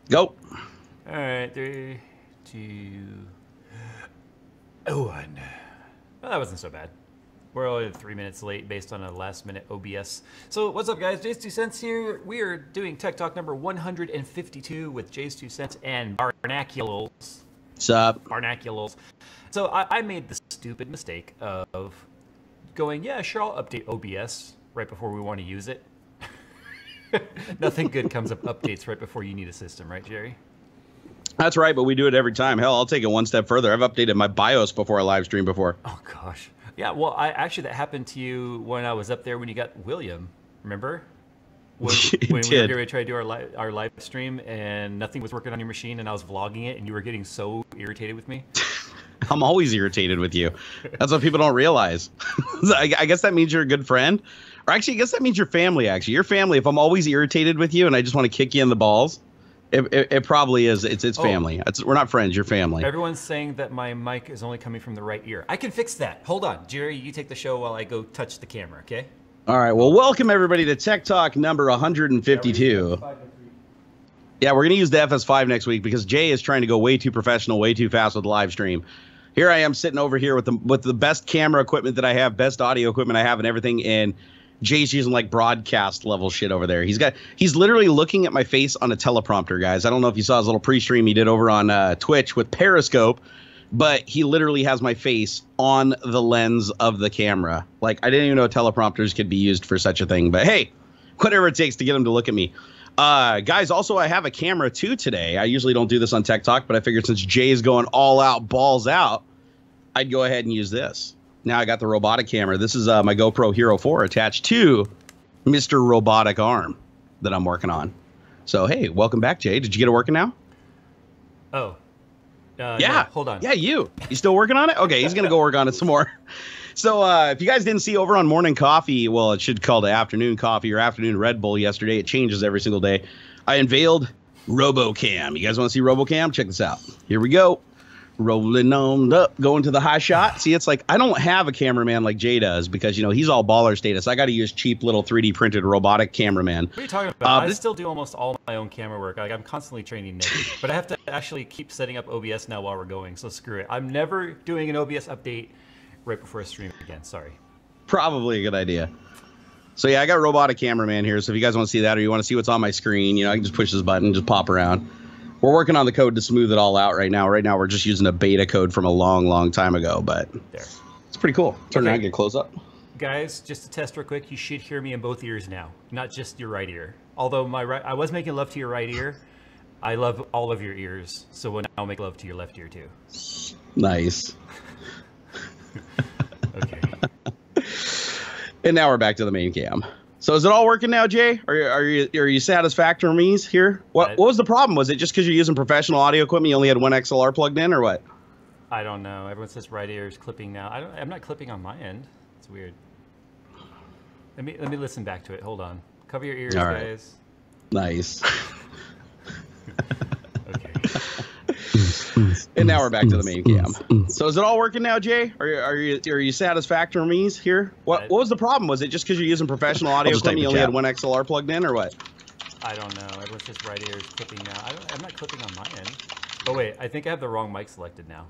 Go. All right, 3, 2, 1. Well, that wasn't so bad. We're only 3 minutes late based on a last-minute OBS. So what's up, guys? JayzTwoCents here. We are doing Tech Talk number 152 with JayzTwoCents and Barnaculals. What's up? Barnaculals. So I made the stupid mistake of going, yeah, sure, I'll update OBS right before we want to use it. Nothing good comes of updates right before you need a system, right, Jerry? That's right, but we do it every time. Hell, I'll take it one step further. I've updated my BIOS before a live stream before. Oh, gosh. Yeah, well, actually, that happened to you when I was up there when you got William. Remember? When we were going to try to do our live stream and nothing was working on your machine and I was vlogging it and you were getting so irritated with me? I'm always irritated with you. That's what people don't realize. I guess that means you're a good friend. Or actually, I guess that means you're family, actually. You're family. If I'm always irritated with you and I just want to kick you in the balls, it probably is. It's family. We're not friends. You're family. Everyone's saying that my mic is only coming from the right ear. I can fix that. Hold on. Jerry, you take the show while I go touch the camera, okay? All right. Well, welcome, everybody, to Tech Talk number 152. Yeah, we're going to use the FS5 next week because Jay is trying to go way too professional, way too fast with the live stream. Here I am sitting over here with the best camera equipment that I have, best audio equipment I have and everything, and Jay's using like broadcast level shit over there. He's literally looking at my face on a teleprompter, guys. I don't know if you saw his little pre-stream he did over on Twitch with Periscope, but he literally has my face on the lens of the camera. Like, I didn't even know teleprompters could be used for such a thing, but hey, whatever it takes to get him to look at me. Guys, also I have a camera too today. I usually don't do this on Tech Talk, but I figured since Jay's going all out, balls out, I'd go ahead and use this. Now I got the robotic camera. This is my GoPro Hero 4 attached to Mr. Robotic Arm that I'm working on. So, hey, welcome back, Jay. Did you get it working now? Oh. Yeah. No, hold on. Yeah, you still working on it? Okay, he's going to go work on it some more. So if you guys didn't see over on Morning Coffee, well, it should call it Afternoon Coffee or Afternoon Red Bull yesterday. It changes every single day. I unveiled RoboCam. You guys want to see RoboCam? Check this out. Here we go. Rolling on up, going to the high shot. See, it's like I don't have a cameraman like Jay does because, you know, he's all baller status. I got to use cheap little 3D printed robotic cameraman. What are you talking about? I still do almost all my own camera work. Like, I'm constantly training Nick, but I have to actually keep setting up OBS now while we're going, so screw it. I'm never doing an OBS update right before a stream again. Sorry. Probably a good idea. So, yeah, I got robotic cameraman here. So if you guys want to see that or you want to see what's on my screen, you know, I can just push this button, just pop around. We're working on the code to smooth it all out right now. Right now, we're just using a beta code from a long, long time ago, but there. It's pretty cool. Turn around, get close up. Guys, just to test real quick, you should hear me in both ears now, not just your right ear. Although I was making love to your right ear, I love all of your ears, so now I'll make love to your left ear too. Nice. Okay. And now we're back to the main cam. So is it all working now, Jay? Are you satisfactory here? What was the problem? Was it just because you're using professional audio equipment? You only had one XLR plugged in, or what? I don't know. Everyone says right ear is clipping now. I'm not clipping on my end. It's weird. Let me listen back to it. Hold on. Cover your ears, guys. Nice. Okay. And now we're back to the main cam. So is it all working now, Jay? Are you satisfactory here? What was the problem? Was it just because you're using professional audio equipment? You only had one XLR plugged in, or what? I don't know. Everyone says right ear is clipping now. I'm not clipping on my end. Oh wait, I think I have the wrong mic selected now.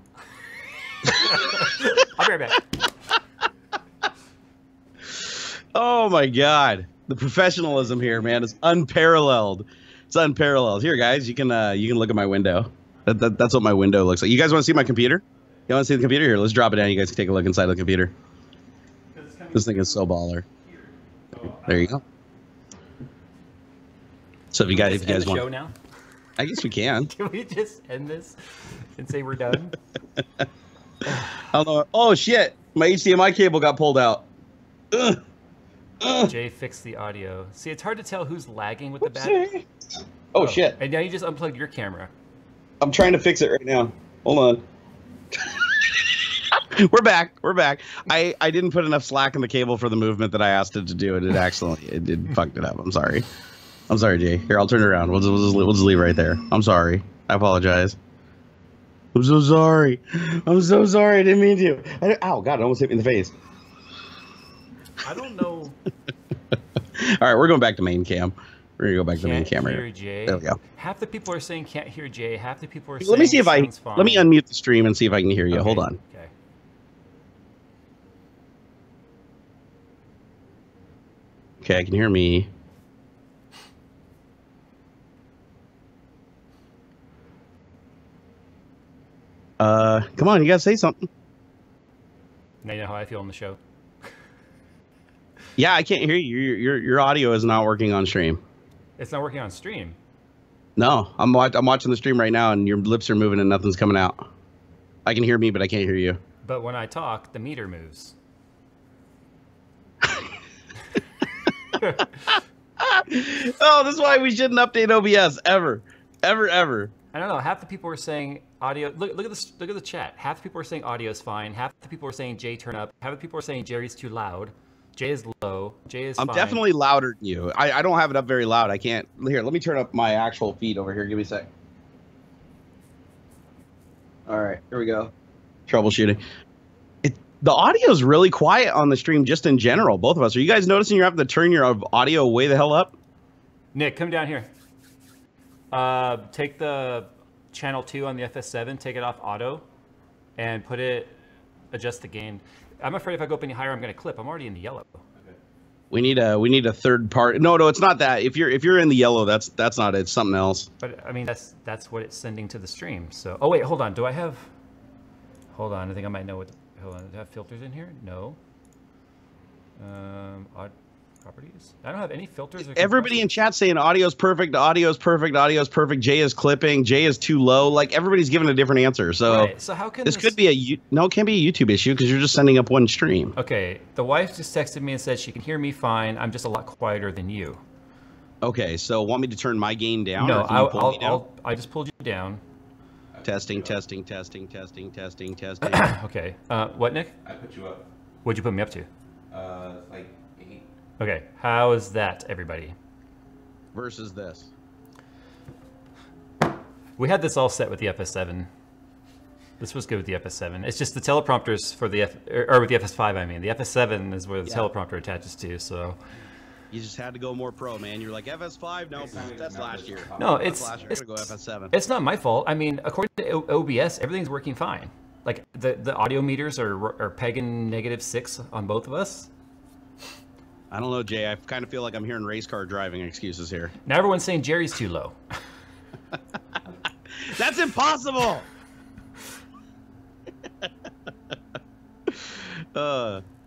I'll be right back. Oh my God, the professionalism here, man, is unparalleled. It's unparalleled. Here, guys, you can look at my window. That's what my window looks like. You guys want to see my computer? You want to see the computer? Here, let's drop it down. You guys can take a look inside the computer. This thing is so baller. There you go. So if you guys want, show now? I guess we can. Can we just end this and say we're done? I don't know. Oh shit! My HDMI cable got pulled out. Jay fixed the audio. See, it's hard to tell who's lagging with the battery. Oh shit! And now you just unplugged your camera. I'm trying to fix it right now. Hold on. We're back. We're back. I didn't put enough slack in the cable for the movement that I asked it to do, and it fucked it up. I'm sorry. I'm sorry, Jay. Here, I'll turn it around. We'll just leave right there. I'm sorry. I apologize. I'm so sorry. I'm so sorry. I didn't mean to. Ow, God, it almost hit me in the face. I don't know. All right, we're going back to main cam. We're gonna go back to the main camera. Hear Jay. There we go. Half the people are saying can't hear Jay. Half the people are saying. Let me see if sounds fine. let me unmute the stream and see if I can hear you. Okay. Hold on. Okay. Okay, I can hear me. Come on, you gotta say something. Now you know how I feel on the show. Yeah, I can't hear you. Your audio is not working on stream. It's not working on stream. No, I'm watching the stream right now, and your lips are moving and nothing's coming out. I can hear me, but I can't hear you. But when I talk, the meter moves. Oh, this is why we shouldn't update OBS ever. I don't know. Half the people are saying audio. Look at this. Look at the chat. Half the people are saying audio is fine. Half the people are saying Jay turn up. Half the people are saying Jerry's too loud. Jay is low. Jay is. I'm fine. definitely louder than you. I don't have it up very loud. I can't. Here, let me turn up my actual feed over here. Give me a sec. All right, here we go. Troubleshooting. The audio is really quiet on the stream, just in general. Both of us. Are you guys noticing you're having to turn your audio way the hell up? Nick, come down here. Take the channel 2 on the FS7, take it off auto, and adjust the gain. I'm afraid if I go up any higher, I'm going to clip. I'm already in the yellow. Okay. We need a third part. No, it's not that. If you're in the yellow, that's not it. It's something else. But I mean, that's what it's sending to the stream. So, oh wait, hold on. Do I have? Hold on. I think I might know what. Hold on. Do I have filters in here? No. Odd properties. I don't have any filters. Everybody in chat saying audio's perfect, audio's perfect, audio's perfect. Jay is clipping. Jay is too low. Like everybody's giving a different answer. So, right. So how can this could be it can't be a YouTube issue because you're just sending up one stream. Okay. The wife just texted me and said she can hear me fine. I'm just a lot quieter than you. Okay. So want me to turn my gain down? No, I just pulled you down. Testing. Okay. What, Nick? I put you up. What'd you put me up to? Like 8. Okay. How is that, everybody? Versus this. We had this all set with the FS7. This was good with the FS7. It's just the teleprompters for the with the FS5. I mean, the FS7 is where the teleprompter attaches to. So. You just had to go more pro, man. You're like FS5. No, that's last year. No, it's last year. I gotta go FS7. It's not my fault. I mean, according to OBS, everything's working fine. Like the audio meters are pegging -6 on both of us. I don't know, Jay. I kind of feel like I'm hearing race car driving excuses here. Now everyone's saying Jerry's too low. That's impossible.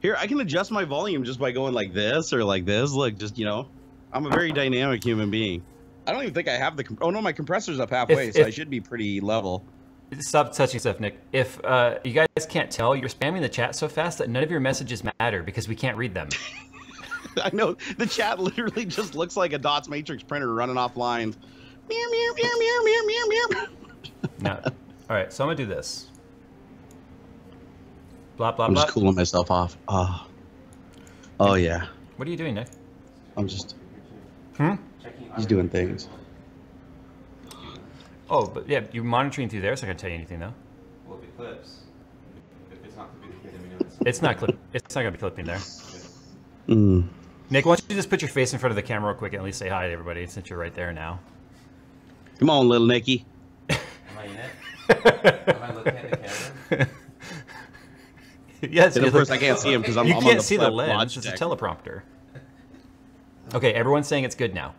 Here, I can adjust my volume just by going like this or like this. Look, just, I'm a very dynamic human being. I don't even think I have oh no, my compressor's up halfway, so I should be pretty level. Stop touching stuff, Nick. If you guys can't tell, you're spamming the chat so fast that none of your messages matter because we can't read them. I know. The chat literally just looks like a dots matrix printer running off lines. Meow, meow, meow, meow, meow, meow, meow. No. All right, so I'm going to do this. Blah, blah, I'm blah. just cooling myself off. Oh, yeah. What are you doing, Nick? I'm just... Hmm? He's doing things. Oh, but yeah, you're monitoring through there, so I can't tell you anything, though. Well, if it clips. If it's not clipping, then we know it's not clip. It's not going to be clipping there. Mm. Nick, why don't you just put your face in front of the camera real quick and at least say hi to everybody since you're right there now. Come on, little Nicky. Am I in it? Am I looking at the camera? Yes. And of course, I can't see him because I'm you on can't the see the lens. It's a teleprompter. Okay, everyone's saying it's good now.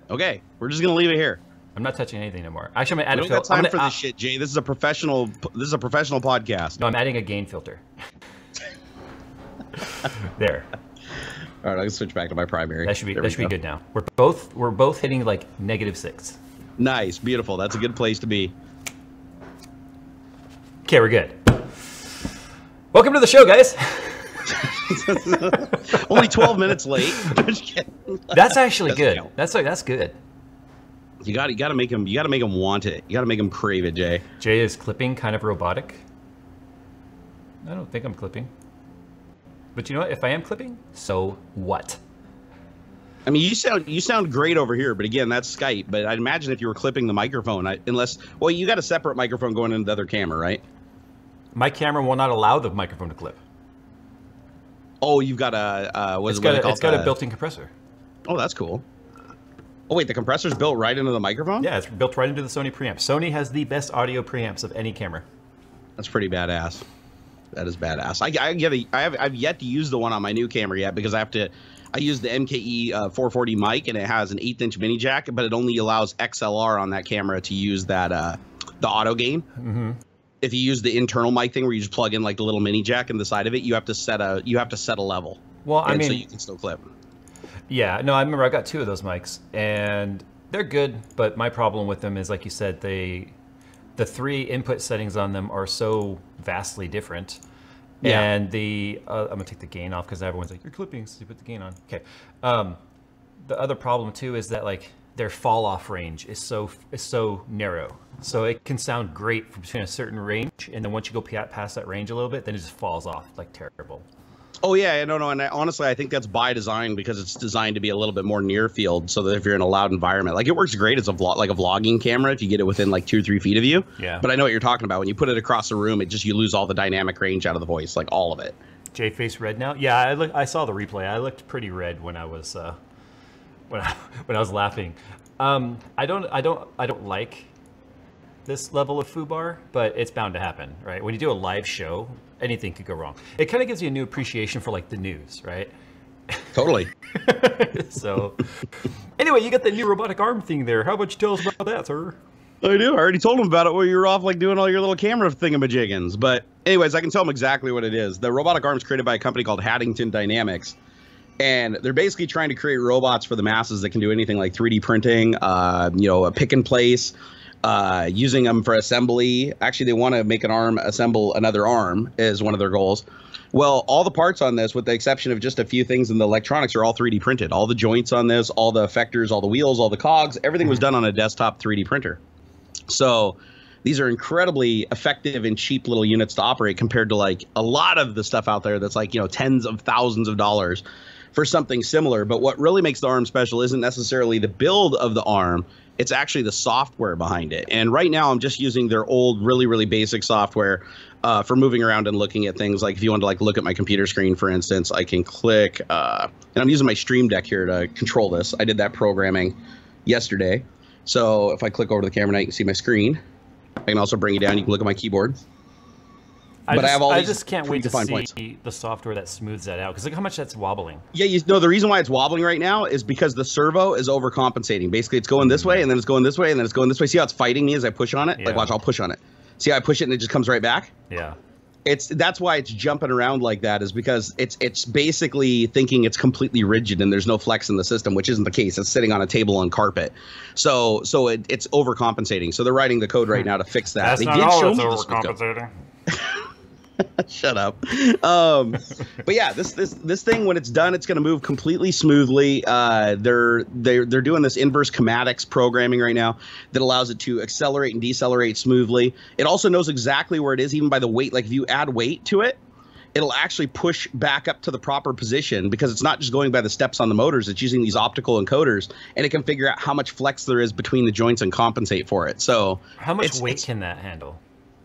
Okay, we're just gonna leave it here. I'm not touching anything anymore. Actually, I'm gonna add we don't got time for this shit, Jay. This is a professional. This is a professional podcast. No, I'm adding a gain filter. There. All right, I'll switch back to my primary. That should be good now. We're both hitting like -6. Nice, beautiful. That's a good place to be. Okay, we're good. Welcome to the show, guys. Only 12 minutes late. That's actually good. That's good. You got to make him. You got to make him want it. You got to make him crave it, Jay. Jay is clipping, kind of robotic. I don't think I'm clipping. But you know what? If I am clipping, so what? I mean, you sound great over here, but again, that's Skype. But I'd imagine if you were clipping the microphone, well, you got a separate microphone going into the other camera, right? My camera will not allow the microphone to clip. Oh, you've got a it's got a built-in compressor. Oh, that's cool. Oh wait, the compressor's built right into the microphone? Yeah, it's built right into the Sony preamp. Sony has the best audio preamps of any camera. That's pretty badass. That is badass. I've yet to use the one on my new camera yet because I use the MKE 440 mic, and it has an 1/8 inch mini jack, but it only allows XLR on that camera to use that the auto gain. Mm-hmm. If you use the internal mic thing where you just plug in like the little mini jack in the side of it, you have to set a level. Well, I mean, so you can still clip. Yeah, no, I remember I got 2 of those mics, and they're good, but my problem with them is, like you said, the 3 input settings on them are so vastly different. Yeah. And I'm gonna take the gain off because everyone's like, you're clipping, so you put the gain on. Okay. The other problem too is that like their fall off range is so narrow. So it can sound great from between a certain range, and then once you go past that range a little bit, then it just falls off like terrible. Oh yeah, no, and honestly, I think that's by design because it's designed to be a little bit more near field, so that if you're in a loud environment, like it works great as a vlogging camera if you get it within like 2 or 3 feet of you. Yeah. But I know what you're talking about. When you put it across the room, you lose all the dynamic range out of the voice, like all of it. Jay face red now? Yeah, I saw the replay. I looked pretty red when I was when I was laughing. I don't like this level of foobar, but it's bound to happen, right? When you do a live show, anything could go wrong. It kind of gives you a new appreciation for like the news, right? Totally. So anyway, you got the new robotic arm thing there. How about you tell us about that, sir? I do. I already told him about it while you were off like doing all your little camera thingamajiggins. But anyways, I can tell him exactly what it is. The robotic arm is created by a company called Haddington Dynamics. And they're basically trying to create robots for the masses that can do anything like 3D printing, a pick and place, using them for assembly. Actually, they want to make an arm assemble another arm is one of their goals. Well, all the parts on this, with the exception of just a few things in the electronics, are all 3D printed. All the joints on this, all the effectors, all the wheels, all the cogs, everything was done on a desktop 3D printer. So these are incredibly effective and cheap little units to operate compared to like a lot of the stuff out there that's like, tens of thousands of dollars for something similar. But what really makes the arm special isn't necessarily the build of the arm. It's actually the software behind it. And right now I'm just using their old, really, really basic software for moving around and looking at things. Like if you want to like look at my computer screen, for instance, I can click, and I'm using my Stream Deck here to control this. I did that programming yesterday. So if I click over to the camera now, you can see my screen. I can also bring it down. You can look at my keyboard. I just can't wait to see the software that smooths that out, because look how much that's wobbling. Yeah, the reason why it's wobbling right now is because the servo is overcompensating. Basically, it's going this way, and then it's going this way, and then it's going this way. See how it's fighting me as I push on it? Yeah. Like, watch, I'll push on it. See how I push it and it just comes right back? Yeah. That's why it's jumping around like that, is because it's basically thinking it's completely rigid and there's no flex in the system, which isn't the case. It's sitting on a table on carpet. So it's overcompensating. So they're writing the code right now to fix that. That's not all it's overcompensating. Shut up. But yeah, this thing, when it's done, it's going to move completely smoothly. They're doing this inverse kinematics programming right now that allows it to accelerate and decelerate smoothly. It also knows exactly where it is, even by the weight. Like if you add weight to it, it'll actually push back up to the proper position, because it's not just going by the steps on the motors. It's using these optical encoders, and it can figure out how much flex there is between the joints and compensate for it. So how much weight can that handle?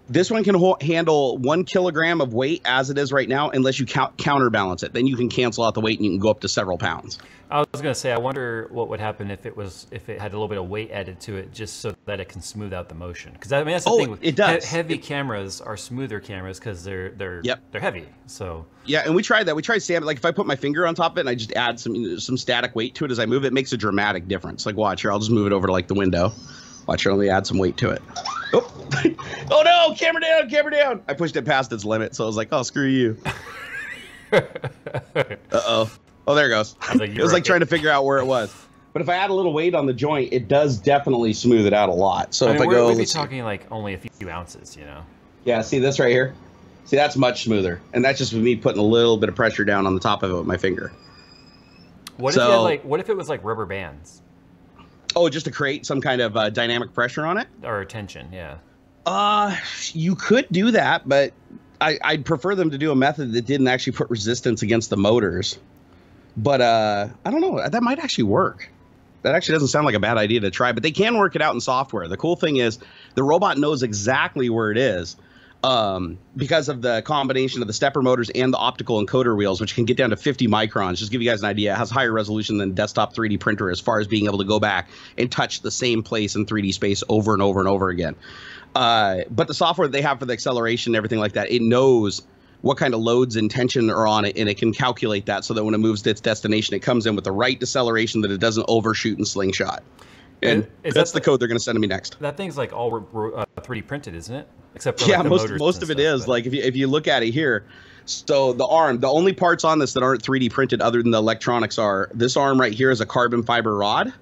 This one can handle 1 kilogram of weight as it is right now, unless you counterbalance it. Then you can cancel out the weight and you can go up to several pounds. I was going to say, I wonder what would happen if it had a little bit of weight added to it, just so that it can smooth out the motion. Because I mean, that's the thing. It does. Heavy cameras are smoother cameras because they're heavy. So yeah, and we tried that. We tried sand. Like if I put my finger on top of it and I just add some static weight to it as I move it, makes a dramatic difference. Like watch here, I'll just move it over to like the window. Watch here, let me add some weight to it. Oh, oh no, camera down, camera down. I pushed it past its limit, so I was like, oh, screw you. Uh-oh. Oh, there it goes. It was like trying to figure out where it was. But if I add a little weight on the joint, it does definitely smooth it out a lot. So if I go, we'd be talking like only a few ounces, Yeah, see this right here? See, that's much smoother. And that's just with me putting a little bit of pressure down on the top of it with my finger. What if it was like rubber bands? Oh, just to create some kind of dynamic pressure on it? Or tension, yeah. You could do that, but I'd prefer them to do a method that didn't actually put resistance against the motors. But I don't know. That might actually work. That actually doesn't sound like a bad idea to try, but they can work it out in software. The cool thing is the robot knows exactly where it is. because of the combination of the stepper motors and the optical encoder wheels, which can get down to 50 microns. Just to give you guys an idea, it has higher resolution than desktop 3D printer as far as being able to go back and touch the same place in 3D space over and over and over again. But the software that they have for the acceleration and everything like that, it knows what kind of loads and tension are on it, and it can calculate that so that when it moves to its destination, it comes in with the right deceleration that it doesn't overshoot and slingshot. And that's the code they're going to send to me next. That thing's like all 3D printed, isn't it? Except for like the most of it is. Like if you look at it here, so the arm, the only parts on this that aren't 3D printed other than the electronics are this arm right here is a carbon fiber rod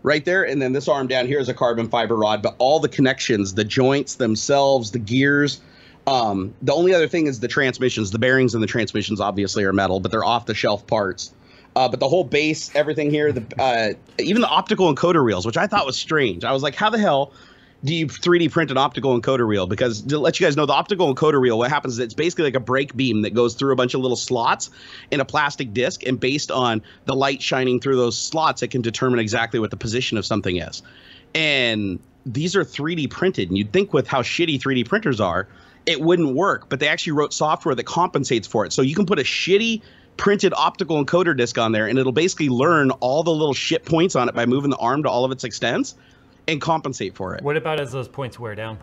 right there, and then this arm down here is a carbon fiber rod, but all the connections, the joints themselves, the gears, the only other thing is the transmissions. The bearings and the transmissions obviously are metal, but they're off the shelf parts. But the whole base, everything here, even the optical encoder reels, which I thought was strange. I was like, how the hell do you 3D print an optical encoder reel? Because to let you guys know, the optical encoder reel, what happens is it's basically like a brake beam that goes through a bunch of little slots in a plastic disc, and based on the light shining through those slots, it can determine exactly what the position of something is. And these are 3D printed, and you'd think with how shitty 3D printers are, it wouldn't work, but they actually wrote software that compensates for it. So you can put a shitty printed optical encoder disc on there, and it'll basically learn all the little shit points on it by moving the arm to all of its extents and compensate for it. What about as those points wear down?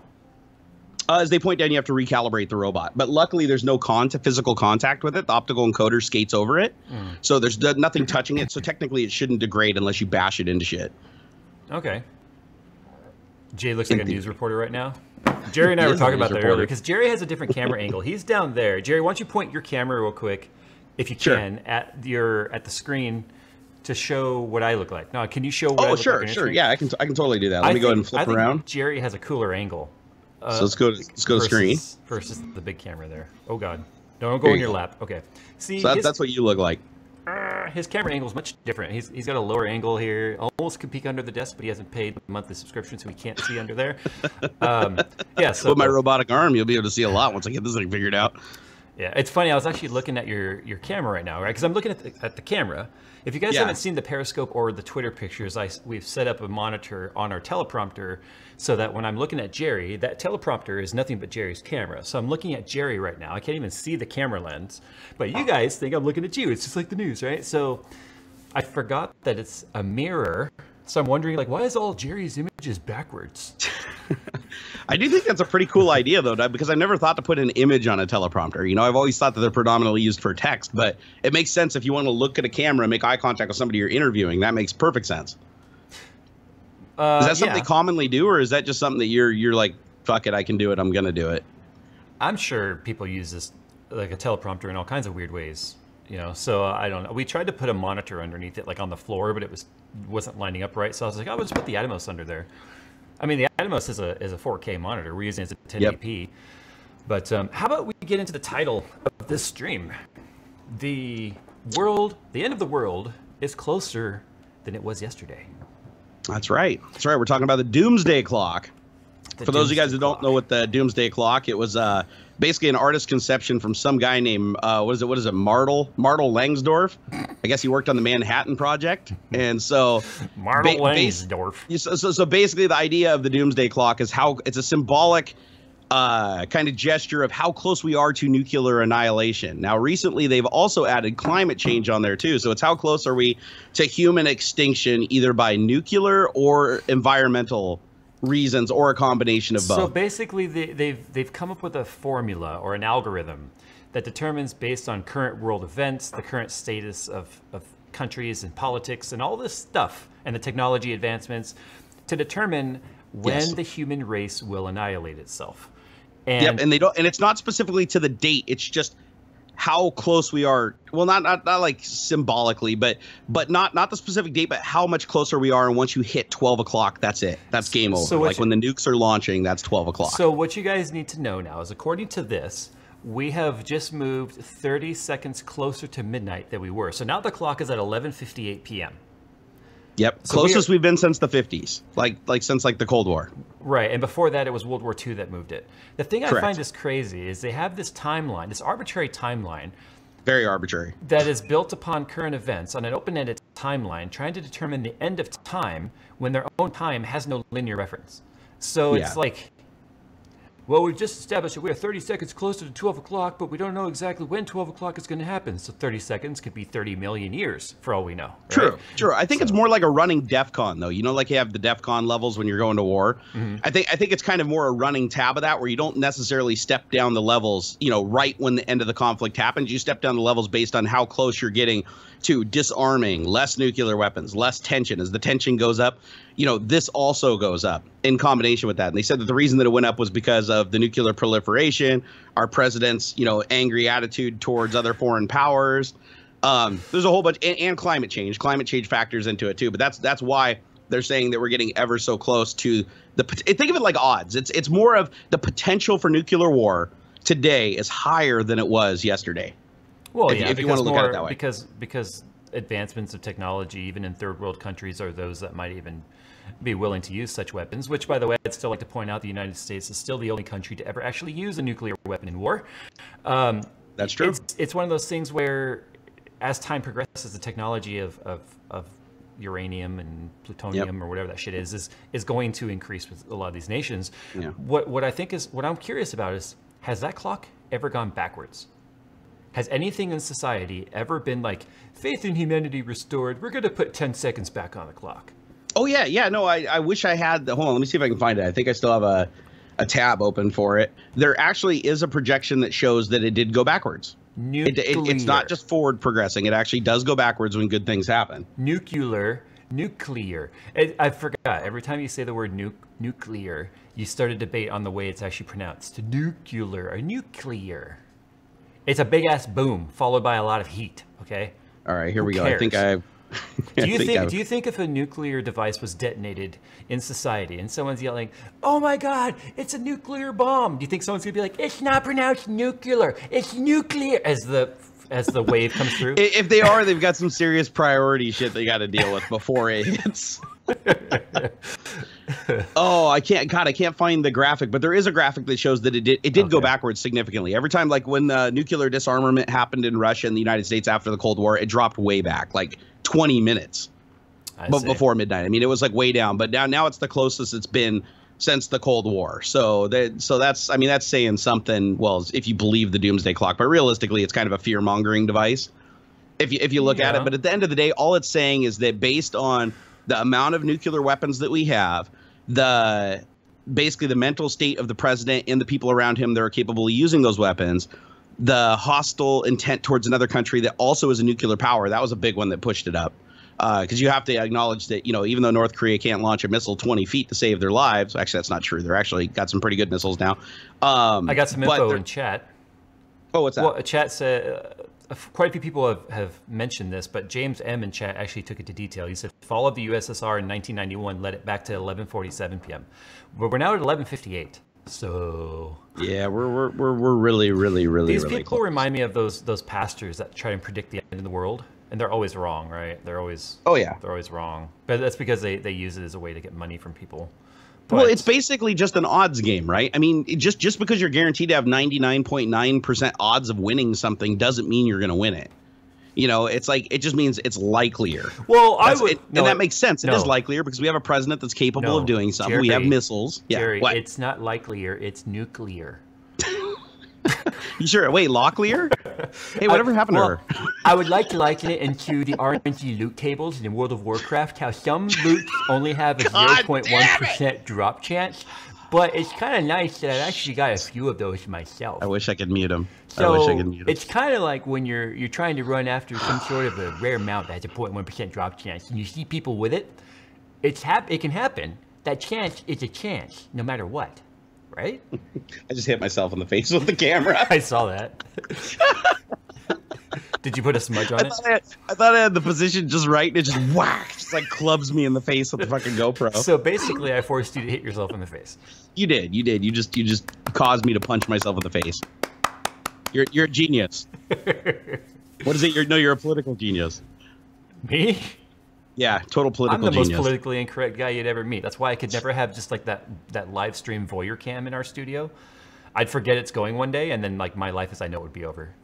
As they point down, you have to recalibrate the robot. But luckily, there's no physical contact with it. The optical encoder skates over it. So there's nothing touching it. So technically, it shouldn't degrade unless you bash it into shit. Okay. Jay looks like a news reporter right now. Jerry and I were talking about that earlier, because Jerry has a different camera angle. He's down there. Jerry, why don't you point your camera real quick, if you can, at the screen to show what I look like. Now, can you show what I look like on your screen? Yeah, I can totally do that. Let me go ahead and flip around. Jerry has a cooler angle. So let's go to screen. Versus the big camera there. Oh, God. Don't go in your lap. Okay. See, so that's what you look like. His camera angle is much different. He's got a lower angle here. Almost could peek under the desk, but he hasn't paid the monthly subscription, so he can't see under there. Yeah. So with my robotic arm, you'll be able to see a lot once I get this thing figured out. Yeah, it's funny. I was actually looking at your camera right now, right? Because I'm looking at the camera. If you guys haven't seen the Periscope or the Twitter pictures, we've set up a monitor on our teleprompter so that when I'm looking at Jerry, that teleprompter is nothing but Jerry's camera. So I'm looking at Jerry right now. I can't even see the camera lens, but you guys think I'm looking at you. It's just like the news, right? So I forgot that it's a mirror. So I'm wondering, like, why is all Jerry's images backwards? I do think that's a pretty cool idea, though, because I've never thought to put an image on a teleprompter. You know, I've always thought that they're predominantly used for text, but it makes sense if you want to look at a camera and make eye contact with somebody you're interviewing. That makes perfect sense. Is that something they commonly do, or is that just something that you're like, fuck it, I can do it, I'm going to do it? I'm sure people use this, like a teleprompter, in all kinds of weird ways. You know, so I don't know. We tried to put a monitor underneath it, like on the floor, but it wasn't lining up right. So I was like, I'll just put the Atomos under there. I mean, the Atomos is a 4K monitor. We're using it as a 1080p. But how about we get into the title of this stream? The end of the world is closer than it was yesterday. That's right. That's right. We're talking about the Doomsday Clock. For those of you guys who don't know what the Doomsday Clock, it was basically an artist conception from some guy named what is it? Martel Langsdorff. I guess he worked on the Manhattan Project, and so Martel Langsdorff. So basically, the idea of the Doomsday Clock is how it's a symbolic kind of gesture of how close we are to nuclear annihilation. Now, recently, they've also added climate change on there too. So it's how close are we to human extinction, either by nuclear or environmental reasons, or a combination of both. So basically, they've come up with a formula or an algorithm that determines, based on current world events, the current status of countries and politics and all this stuff, and the technology advancements, to determine when the human race will annihilate itself. And and it's not specifically to the date. It's just how close we are. Well, not like symbolically, but not the specific date, but how much closer we are. And once you hit 12 o'clock, that's it. That's game over. So like when the nukes are launching, that's 12 o'clock. So what you guys need to know now is, according to this, we have just moved 30 seconds closer to midnight than we were. So now the clock is at 11:58 p.m. Yep, so closest we've been since the 50s, like since like the Cold War. Right, and before that, it was World War II that moved it. The thing I find is crazy is they have this timeline, this arbitrary timeline. Very arbitrary. That is built upon current events on an open-ended timeline, trying to determine the end of time when their own time has no linear reference. So it's like, well, we just established that we are 30 seconds closer to 12 o'clock, but we don't know exactly when 12 o'clock is going to happen. So 30 seconds could be 30 million years for all we know. Right? True. I think it's more like a running DEFCON, though. You know, like you have the DEFCON levels when you're going to war. Mm-hmm. I think it's kind of more a running tab of that, where you don't necessarily step down the levels, you know, right when the end of the conflict happens. You step down the levels based on how close you're getting to disarming, less nuclear weapons, less tension. As the tension goes up, you know, this also goes up in combination with that. And they said that the reason that it went up was because of the nuclear proliferation, our president's, you know, angry attitude towards other foreign powers. There's a whole bunch, and climate change. Climate change factors into it too. But that's why they're saying that we're getting ever so close to the. Think of it like odds. It's more of the potential for nuclear war today is higher than it was yesterday. Well, if you want to look at it that way. Because advancements of technology, even in third world countries, are those that might even be willing to use such weapons, which, by the way, I'd still like to point out the United States is still the only country to ever actually use a nuclear weapon in war. That's true. It's one of those things where, as time progresses, the technology of uranium and plutonium or whatever that shit is going to increase with a lot of these nations. Yeah. What I'm curious about is, has that clock ever gone backwards? Has anything in society ever been like, faith in humanity restored, we're going to put 10 seconds back on the clock? Oh, yeah. No, I wish I had hold on, let me see if I can find it. I think I still have a tab open for it. There actually is a projection that shows that it did go backwards. It's not just forward progressing. It actually does go backwards when good things happen. Nuclear. I forgot. Every time you say the word nuclear, you start a debate on the way it's actually pronounced. Nuclear or nuclear. It's a big ass boom followed by a lot of heat. Okay. All right, here we go. Cares? I think I've. Do you think if a nuclear device was detonated in society and someone's yelling, "Oh my God, it's a nuclear bomb," do you think someone's gonna be like, "It's not pronounced nuclear, it's nuclear," as the wave comes through? If they are, they've got some serious priority shit they got to deal with before it hits. Oh, I can't find the graphic, but there is a graphic that shows that it did go backwards significantly. Every time, like when the nuclear disarmament happened in Russia and the United States after the Cold War, it dropped way back, like 20 minutes before midnight. I mean, it was like way down, but now it's the closest it's been since the Cold War. So that's saying something. Well, if you believe the Doomsday Clock, but realistically, it's kind of a fear mongering device if you look at it. But at the end of the day, all it's saying is that based on the amount of nuclear weapons that we have, basically the mental state of the president and the people around him that are capable of using those weapons, the hostile intent towards another country that also is a nuclear power, that was a big one that pushed it up. Because you have to acknowledge that, you know, even though North Korea can't launch a missile 20 feet to save their lives, actually that's not true. They're actually got some pretty good missiles now. I got some info in chat. Oh, what's that? Well, chat said quite a few people have mentioned this, but James M in chat actually took it to detail. He said, fall of the USSR in 1991 led it back to 11:47 p.m. But we're now at 11:58. So yeah, we're really these really people close. remind me of those pastors that try and predict the end of the world, and they're always wrong, right? They're always they're always wrong. But that's because they use it as a way to get money from people. Well, it's basically just an odds game, right? I mean, just because you're guaranteed to have 99.9% odds of winning something doesn't mean you're going to win it. You know, it's like, it just means it's likelier. Well, that makes sense. It is likelier because we have a president that's capable of doing something. Jerry, we have missiles. Yeah, Jerry, what? It's not likelier, it's nuclear. You sure? Wait, Locklear? Hey, whatever happened to her? I would like to liken it into the RNG loot tables in World of Warcraft, how some loots only have a 0.1% drop chance, but it's kind of nice that I've actually got a few of those myself. I wish I could mute him. So it's kind of like when you're trying to run after some sort of a rare mount that has a 0.1% drop chance, and you see people with it, it can happen. That chance is a chance, no matter what. Right? I just hit myself in the face with the camera. I saw that. Did you put a smudge on it? I thought I had the position just right, and it just whack, just like clubs me in the face with the fucking GoPro. So basically, I forced you to hit yourself in the face. You did. You just caused me to punch myself in the face. You're a genius. What is it? You're a political genius. Me? Yeah, total political genius. I'm the most politically incorrect guy you'd ever meet. That's why I could never have just like that live stream voyeur cam in our studio. I'd forget it's going one day, and then like my life as I know it would be over.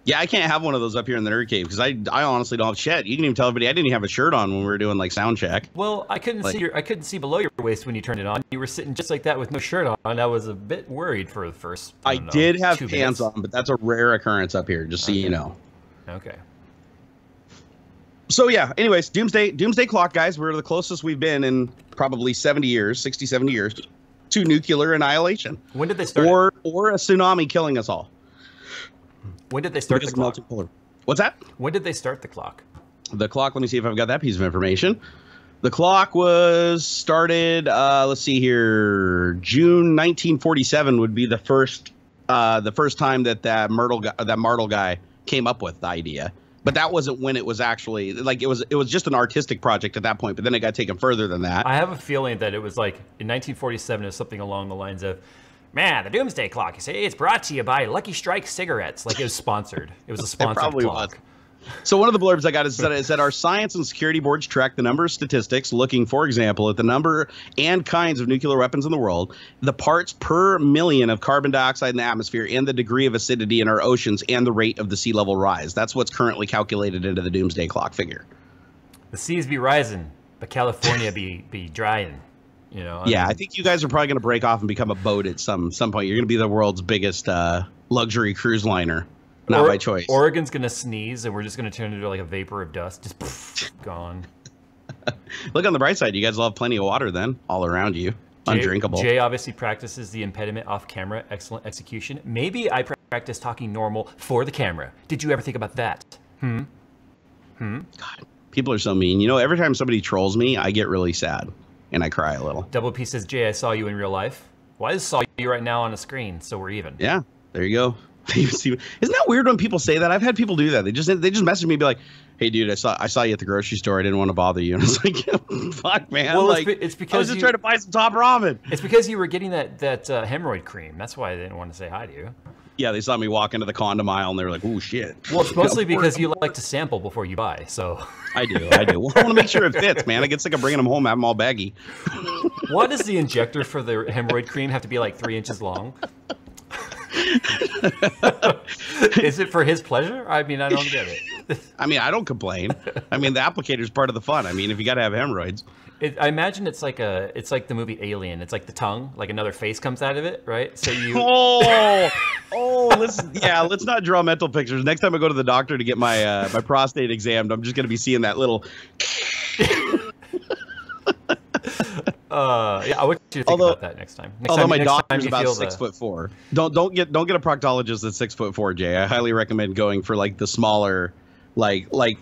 Yeah, I can't have one of those up here in the nerd cave because I honestly don't have shit. You can even tell everybody I didn't even have a shirt on when we were doing like sound check. Well, I couldn't see below your waist when you turned it on. You were sitting just like that with no shirt on. I was a bit worried for the first. I did have pants on, but that's a rare occurrence up here, just so you know. Okay. So yeah, anyways, Doomsday Clock, guys. We're the closest we've been in probably 70 years, 60, 70 years to nuclear annihilation. When did they start? Or a tsunami killing us all. When did they start the clock? What's that? When did they start the clock? The clock, let me see if I've got that piece of information. The clock was started, let's see here, June 1947 would be the first time that Martel guy came up with the idea. But that wasn't when it was actually, like, it was just an artistic project at that point, but then it got taken further than that. I have a feeling that it was like, in 1947, it was something along the lines of, man, the Doomsday Clock, you say, it's brought to you by Lucky Strike cigarettes. Like, it was sponsored. It was a sponsored probably clock. Was. So one of the blurbs I got is that our science and security boards track the number of statistics looking, for example, at the number and kinds of nuclear weapons in the world, the parts per million of carbon dioxide in the atmosphere, and the degree of acidity in our oceans, and the rate of the sea level rise. That's what's currently calculated into the Doomsday Clock figure. The seas be rising, but California be drying. You know. I think you guys are probably going to break off and become a boat at some point. You're going to be the world's biggest luxury cruise liner. Not by choice. Oregon's going to sneeze, and we're just going to turn into like a vapor of dust. Just poof, gone. Look on the bright side. You guys will have plenty of water then, all around you. Undrinkable. Jay obviously practices the impediment off camera. Excellent execution. Maybe I practice talking normal for the camera. Did you ever think about that? God, people are so mean. You know, every time somebody trolls me, I get really sad, and I cry a little. Double P says, Jay, I saw you in real life. Well, I just saw you right now on the screen, so we're even. Yeah, there you go. Isn't that weird when people say that? I've had people do that. They just message me and be like, "Hey, dude, I saw you at the grocery store. I didn't want to bother you." And it's like, "Fuck, man!" Well, like, it's because I was just trying to buy some top ramen. It's because you were getting that hemorrhoid cream. That's why I didn't want to say hi to you. Yeah, they saw me walk into the condom aisle and they were like, "Oh shit." Well, it's mostly because you like to sample before you buy. So I do. Well, I want to make sure it fits, man. I get sick of bringing them home, have them all baggy. Why does the injector for the hemorrhoid cream have to be like 3 inches long? Is it for his pleasure? I mean, I don't get it. I mean, I don't complain. I mean, the applicator's part of the fun. I mean, if you got to have hemorrhoids. I imagine it's like the movie Alien. It's like the tongue, like another face comes out of it, right? So you. Let's not draw mental pictures. Next time I go to the doctor to get my my prostate examined, I'm just gonna be seeing that little. I want you to think about that next time. Although my doctor's about 6'4". Don't get a proctologist that's 6'4", Jay. I highly recommend going for like the smaller, like my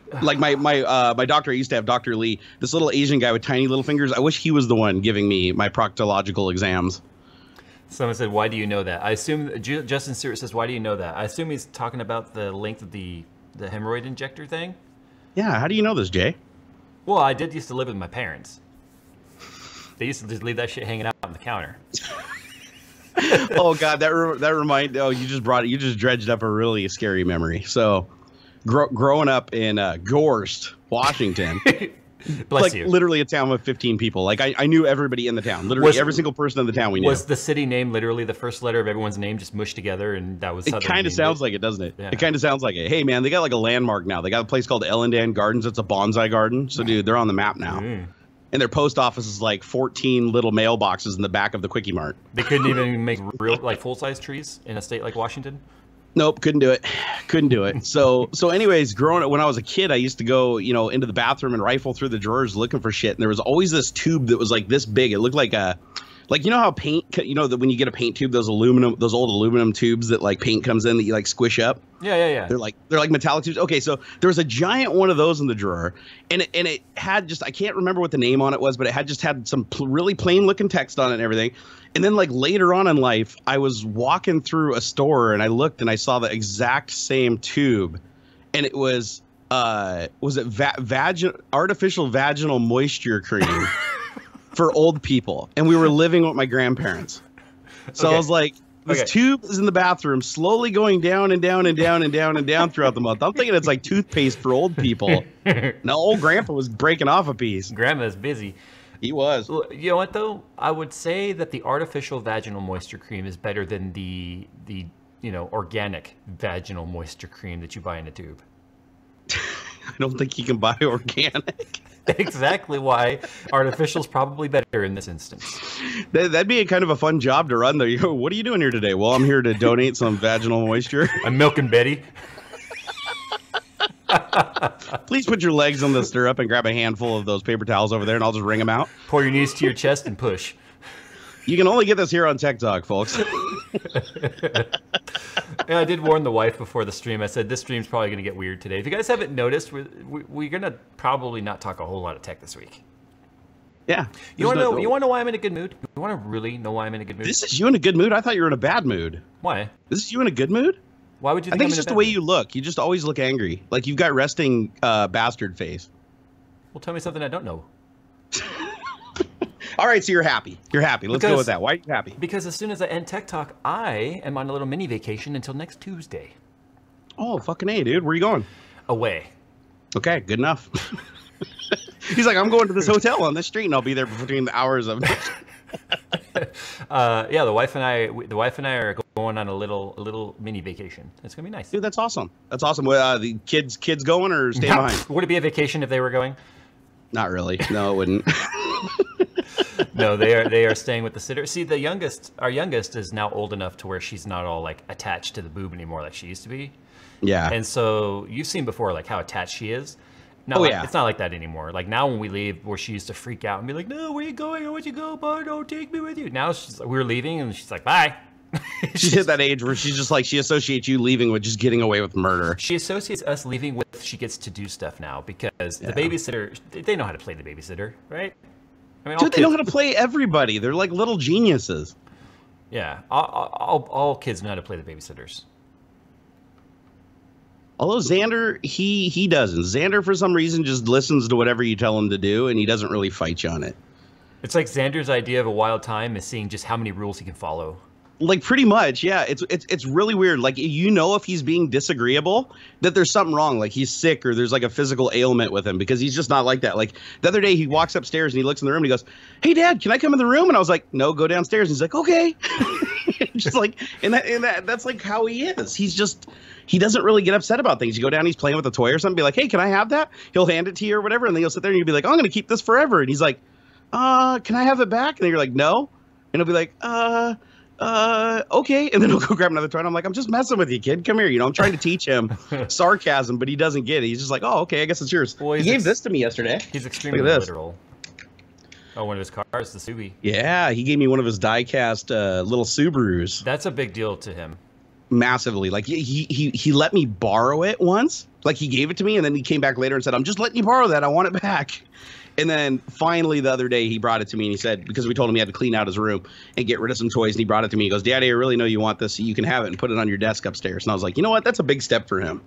doctor I used to have, Dr. Lee, this little Asian guy with tiny little fingers. I wish he was the one giving me my proctological exams. Someone said, "Why do you know that?" I assume Justin Stewart says, "Why do you know that?" I assume he's talking about the length of the hemorrhoid injector thing. Yeah, how do you know this, Jay? Well, I did used to live with my parents. They used to just leave that shit hanging out on the counter. Oh God, that reminded. Oh, you just dredged up a really scary memory. So, growing up in Gorst, Washington, bless you. Literally a town of 15 people. Like I knew everybody in the town. Literally every single person in the town we knew. Was the city name literally the first letter of everyone's name just mushed together, and that was? It kind of sounds like it, doesn't it? Yeah. It kind of sounds like it. Hey man, they got like a landmark now. They got a place called Ellendan Gardens. It's a bonsai garden. So dude, they're on the map now. And their post office is like 14 little mailboxes in the back of the Quickie Mart. They couldn't even make real like full-size trees in a state like Washington. Nope, couldn't do it. Couldn't do it. So anyways, growing up when I was a kid, I used to go, into the bathroom and rifle through the drawers looking for shit. And there was always this tube that was like this big. It looked like how paint, that when you get a paint tube, those old aluminum tubes that like paint comes in that you like squish up. Yeah. They're like metallic tubes. Okay, so there was a giant one of those in the drawer, and it had just, I can't remember what the name on it was, but it had some really plain looking text on it and everything. And then like later on in life, I was walking through a store and I looked and I saw the exact same tube, and it was artificial vaginal moisture cream. For old people, and we were living with my grandparents. So I was like, this tube is in the bathroom, slowly going down and down and down and down and down throughout the month. I'm thinking it's like toothpaste for old people. No, old grandpa was breaking off a piece. Grandma's busy. He was. You know what though? I would say that the artificial vaginal moisture cream is better than the organic vaginal moisture cream that you buy in a tube. I don't think you can buy organic. Exactly why artificial's probably better in this instance. That'd be a kind of a fun job to run, though. What are you doing here today? Well, I'm here to donate some vaginal moisture. I'm milking Betty. Please put your legs on the stirrup and grab a handful of those paper towels over there, and I'll just wring them out. Pour your knees to your chest and push. You can only get this here on Tech Talk, folks. Yeah, I did warn the wife before the stream. I said, this stream's probably going to get weird today. If you guys haven't noticed, we're going to probably not talk a whole lot of tech this week. Yeah. You want to know why I'm in a good mood? You want to really know why I'm in a good mood? This is you in a good mood? I thought you were in a bad mood. Why? This is you in a good mood? Why would you I think it's just the way you look. You just always look angry. Like you've got resting bastard face. Well, tell me something I don't know. All right, so you're happy. You're happy. Let's go with that. Why are you happy? Because as soon as I end Tech Talk, I am on a little mini vacation until next Tuesday. Oh, fucking A, dude. Where are you going? Away. Okay, good enough. He's like, I'm going to this hotel on this street, and I'll be there between the hours of. Yeah, the wife and I are going on a little mini vacation. It's gonna be nice. Dude, that's awesome. That's awesome. The kids going or staying behind? Would it be a vacation if they were going? Not really. No, it wouldn't. No, they are staying with the sitter. See, our youngest is now old enough to where she's not all like attached to the boob anymore like she used to be. Yeah. And so you've seen before like how attached she is. No, yeah. It's not like that anymore. Like now when we leave, where she used to freak out and be like, "No, where are you going? I want you to go, but don't take me with you." Now she's like, we're leaving, and she's like, "Bye." She's at that age where she's just like, she associates you leaving with just getting away with murder. She associates us leaving with she gets to do stuff now because the babysitter, they know how to play the babysitter, right? I mean, dude, they know how to play everybody. They're like little geniuses. Yeah, all kids know how to play the babysitters. Although Xander, he doesn't. Xander, for some reason, just listens to whatever you tell him to do, and he doesn't really fight you on it. It's like Xander's idea of a wild time is seeing just how many rules he can follow. Like pretty much, yeah. It's really weird. Like if he's being disagreeable, that there's something wrong. Like he's sick or there's like a physical ailment with him because he's just not like that. Like the other day, he walks upstairs and he looks in the room and he goes, "Hey, Dad, can I come in the room?" And I was like, "No, go downstairs." And he's like, "Okay." Just like that's like how he is. He doesn't really get upset about things. You go down, he's playing with a toy or something, be like, "Hey, can I have that?" He'll hand it to you or whatever, and then you'll sit there and you'll be like, "Oh, I'm gonna keep this forever." And he's like, "Can I have it back?" And then you're like, "No." And he'll be like, okay. And then he'll go grab another toy. And I'm like, "I'm just messing with you, kid. Come here." I'm trying to teach him sarcasm, but he doesn't get it. He's just like, "Oh, okay, I guess it's yours." Well, he gave this to me yesterday. He's extremely literal. Oh, one of his cars, the Subi. Yeah, he gave me one of his die-cast little Subarus. That's a big deal to him. Massively. Like he let me borrow it once. Like he gave it to me, and then he came back later and said, "I'm just letting you borrow that. I want it back." And then finally the other day he brought it to me and he said, because we told him he had to clean out his room and get rid of some toys, and he brought it to me. He goes, "Daddy, I really know you want this, so you can have it and put it on your desk upstairs." And I was like, you know what? That's a big step for him.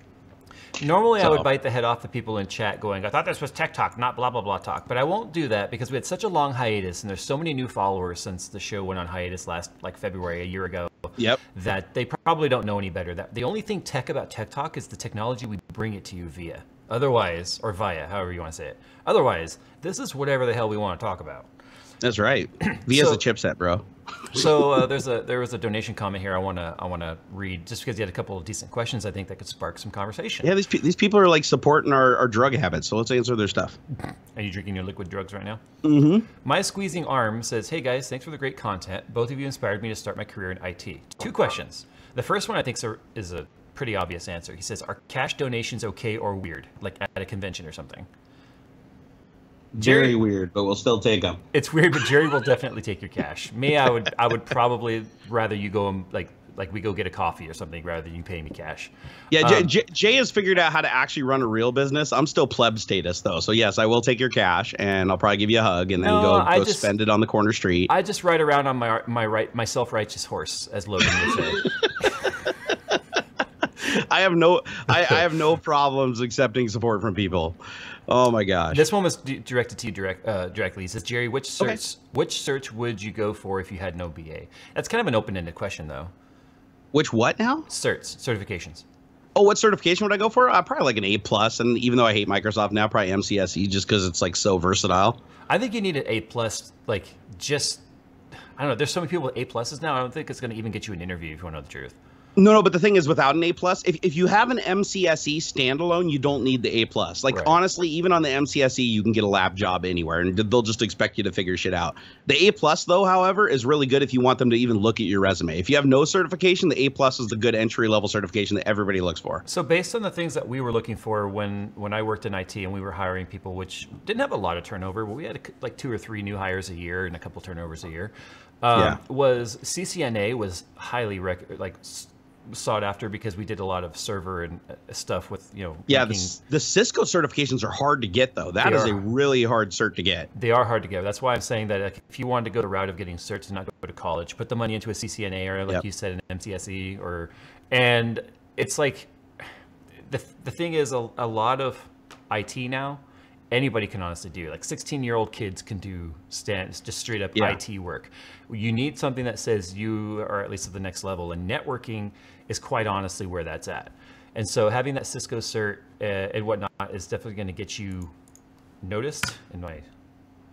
Normally I would bite the head off the people in chat going, "I thought this was tech talk, not blah, blah, blah talk." But I won't do that because we had such a long hiatus and there's so many new followers since the show went on hiatus last February, a year ago. Yep. That they probably don't know any better. That the only thing tech about Tech Talk is the technology we bring it to you via. Otherwise, or via, however you want to say it. Otherwise, this is whatever the hell we want to talk about. That's right. Via's a chipset, bro. So there was a donation comment here I wanna read just because you had a couple of decent questions I think that could spark some conversation. Yeah, these people are like supporting our drug habits, so let's answer their stuff. Are you drinking your liquid drugs right now? Mm-hmm. My Squeezing Arm says, "Hey guys, thanks for the great content. Both of you inspired me to start my career in IT. 2 questions. The first one I think is a pretty obvious answer. He says, are cash donations okay or weird, like at a convention or something?" Very weird, but we'll still take them. It's weird, but Jerry will definitely take your cash. Me, I would probably rather you go and like we go get a coffee or something rather than you pay me cash. Yeah, Jay has figured out how to actually run a real business. I'm still pleb status though, so yes, I will take your cash and I'll probably give you a hug and then go spend it on the corner street. I just ride around on my self-righteous horse, as Logan would say. I have no problems accepting support from people. Oh my gosh. This one was directed to you directly. He says, "Jerry, which search would you go for if you had no BA?" That's kind of an open-ended question, though. Which what now? Certifications. Oh, what certification would I go for? Probably like an A+, and even though I hate Microsoft now, probably MCSE just because it's like so versatile. I think you need an A+, like just, I don't know, there's so many people with A+s now, I don't think it's going to even get you an interview if you want to know the truth. No, but the thing is, without an A+, if you have an MCSE standalone, you don't need the A+. Like, Right. honestly, even on the MCSE, you can get a lab job anywhere, and they'll just expect you to figure shit out. The A+, though, however, is really good if you want them to even look at your resume. If you have no certification, the A+ is the good entry-level certification that everybody looks for. So based on the things that we were looking for when I worked in IT and we were hiring people, which didn't have a lot of turnover, but we had like 2 or 3 new hires a year and a couple turnovers a year, was CCNA was highly sought after because we did a lot of server and stuff with, the Cisco certifications are hard to get, though. That is a really hard cert to get. They are hard to get. That's why I'm saying that, like, if you wanted to go the route of getting certs and not go to college, put the money into a CCNA or, like you said, an MCSE, and it's like the thing is, a lot of IT now, anybody can honestly do. Like 16-year-old kids can do just straight up IT work. You need something that says you are at least at the next level, and networking is quite honestly where that's at. And so having that Cisco cert and whatnot is definitely going to get you noticed. And my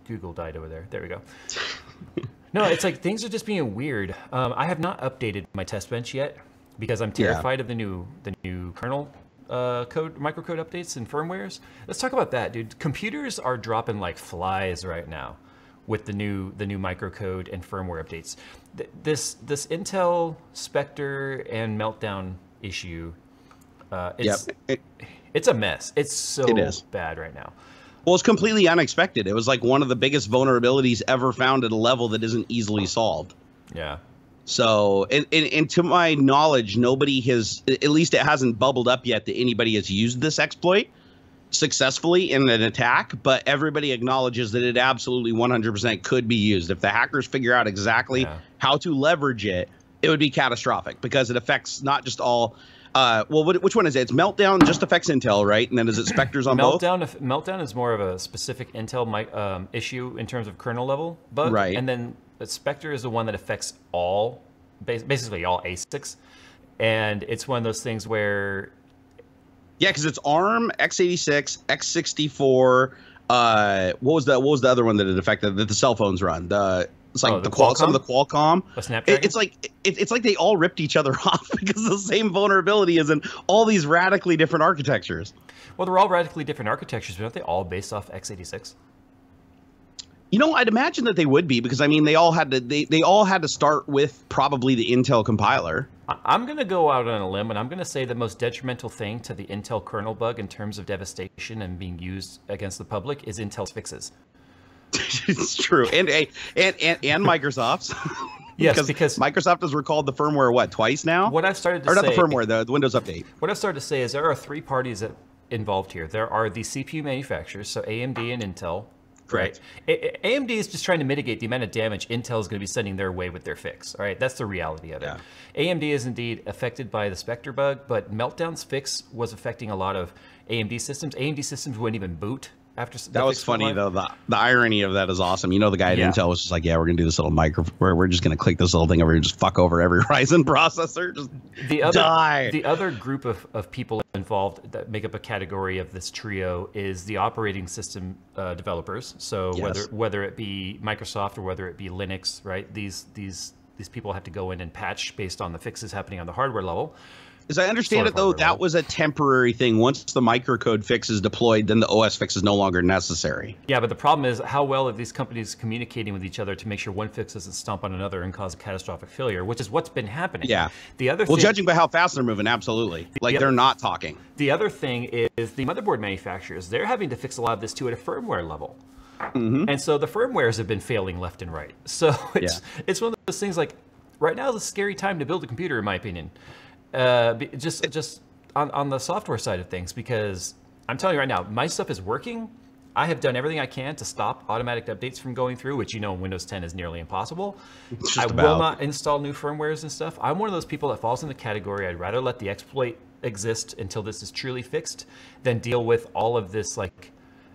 Google died over there. There we go. No, it's like things are just being weird. I have not updated my test bench yet because I'm terrified of the new kernel microcode updates and firmwares. Let's talk about that, dude. Computers are dropping like flies right now with the new microcode and firmware updates. This Intel Spectre and Meltdown issue, it's a mess. It's so bad right now. Well, it's completely unexpected. It was like one of the biggest vulnerabilities ever found at a level that isn't easily solved. Yeah. So, and to my knowledge, nobody has, at least it hasn't bubbled up yet that anybody has used this exploit successfully in an attack, but everybody acknowledges that it absolutely 100% could be used. If the hackers figure out exactly how to leverage it, it would be catastrophic because it affects not just all, which one is it? It's Meltdown just affects Intel, right? And then is it Spectres on both? Meltdown is more of a specific Intel issue in terms of kernel level bug. Right. And then Spectre is the one that affects basically all ASICs. And it's one of those things where... Yeah, because it's ARM, x86, x64. What was the other one that it affected that the cell phones run? It's like some of the Qualcomm. A Snapdragon? It's like they all ripped each other off because the same vulnerability is in all these radically different architectures. Well, they're all radically different architectures, but aren't they all based off x86? You know, I'd imagine that they would be because I mean they all had to start with probably the Intel compiler. I'm going to go out on a limb and I'm going to say the most detrimental thing to the Intel kernel bug in terms of devastation and being used against the public is Intel's fixes. It's true, and Microsoft's. Yes, because Microsoft has recalled the firmware twice now. What I've started to say, or not the firmware, the Windows update. What I've started to say is there are 3 parties involved here. There are the CPU manufacturers, so AMD and Intel. Correct. Right. AMD is just trying to mitigate the amount of damage Intel is going to be sending their way with their fix. All right, that's the reality of it. Yeah. AMD is indeed affected by the Spectre bug, but Meltdown's fix was affecting a lot of AMD systems. AMD systems wouldn't even boot after that was funny though. The irony of that is awesome. You know, the guy at Intel was just like, yeah, we're gonna do this little we're just gonna click this little thing over here and just fuck over every Ryzen processor. Just die. The other group of people involved that make up a category of this trio is the operating system developers. So whether it be Microsoft or whether it be Linux, right? These people have to go in and patch based on the fixes happening on the hardware level. As I understand it, though, that was a temporary thing. Once the microcode fix is deployed, then the OS fix is no longer necessary. Yeah, but the problem is how well are these companies communicating with each other to make sure one fix doesn't stomp on another and cause a catastrophic failure, which is what's been happening. Yeah. The other thing, judging by how fast they're moving, absolutely. They're not talking. The other thing is the motherboard manufacturers. They're having to fix a lot of this, too, at a firmware level. Mm-hmm. And so the firmwares have been failing left and right. So it's one of those things like right now is a scary time to build a computer, in my opinion. Just on the software side of things, because I'm telling you right now, my stuff is working. I have done everything I can to stop automatic updates from going through, which in Windows 10 is nearly impossible. I will not install new firmwares and stuff. I'm one of those people that falls in the category, I'd rather let the exploit exist until this is truly fixed than deal with all of this like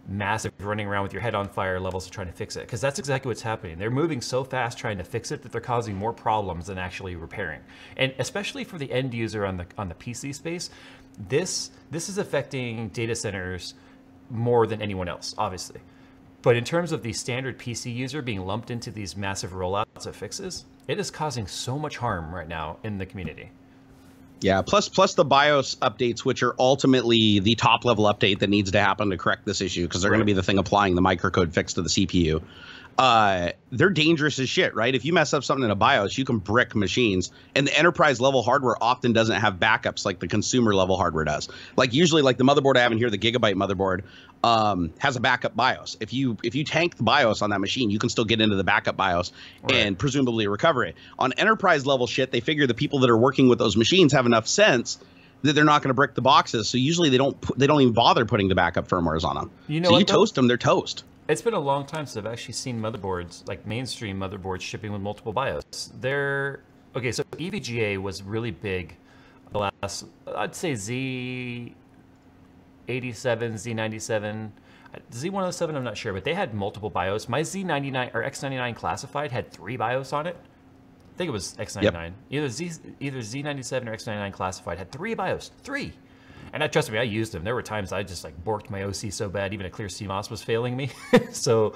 massive running around with your head on fire levels of trying to fix it, because that's exactly what's happening. They're moving so fast trying to fix it that they're causing more problems than actually repairing. And especially for the end user on the PC space, this is affecting data centers more than anyone else, obviously. But in terms of the standard PC user being lumped into these massive rollouts of fixes, it is causing so much harm right now in the community. Yeah, plus the BIOS updates, which are ultimately the top level update that needs to happen to correct this issue, because they're going to be the thing applying the microcode fix to the CPU. They're dangerous as shit, right? If you mess up something in a BIOS, you can brick machines, and the enterprise level hardware often doesn't have backups like the consumer level hardware does. Like usually, like the motherboard I have in here, the Gigabyte motherboard, has a backup BIOS. If you tank the BIOS on that machine, you can still get into the backup BIOS and presumably recover it. On enterprise level shit, they figure the people that are working with those machines have enough sense that they're not going to brick the boxes. So usually they don't even bother putting the backup firmwares on them. You know, so you toast them, they're toast. It's been a long time since I've actually seen motherboards, like mainstream motherboards, shipping with multiple BIOS. Okay, so EVGA was really big the last, I'd say Z87, Z97, Z107, I'm not sure, but they had multiple BIOS. My Z99 or X99 classified had 3 BIOS on it. I think it was X99. Yep. Either Z97 or X99 classified had 3 BIOS, 3. And trust me, I used them. There were times I just like borked my OC so bad, even a clear CMOS was failing me. So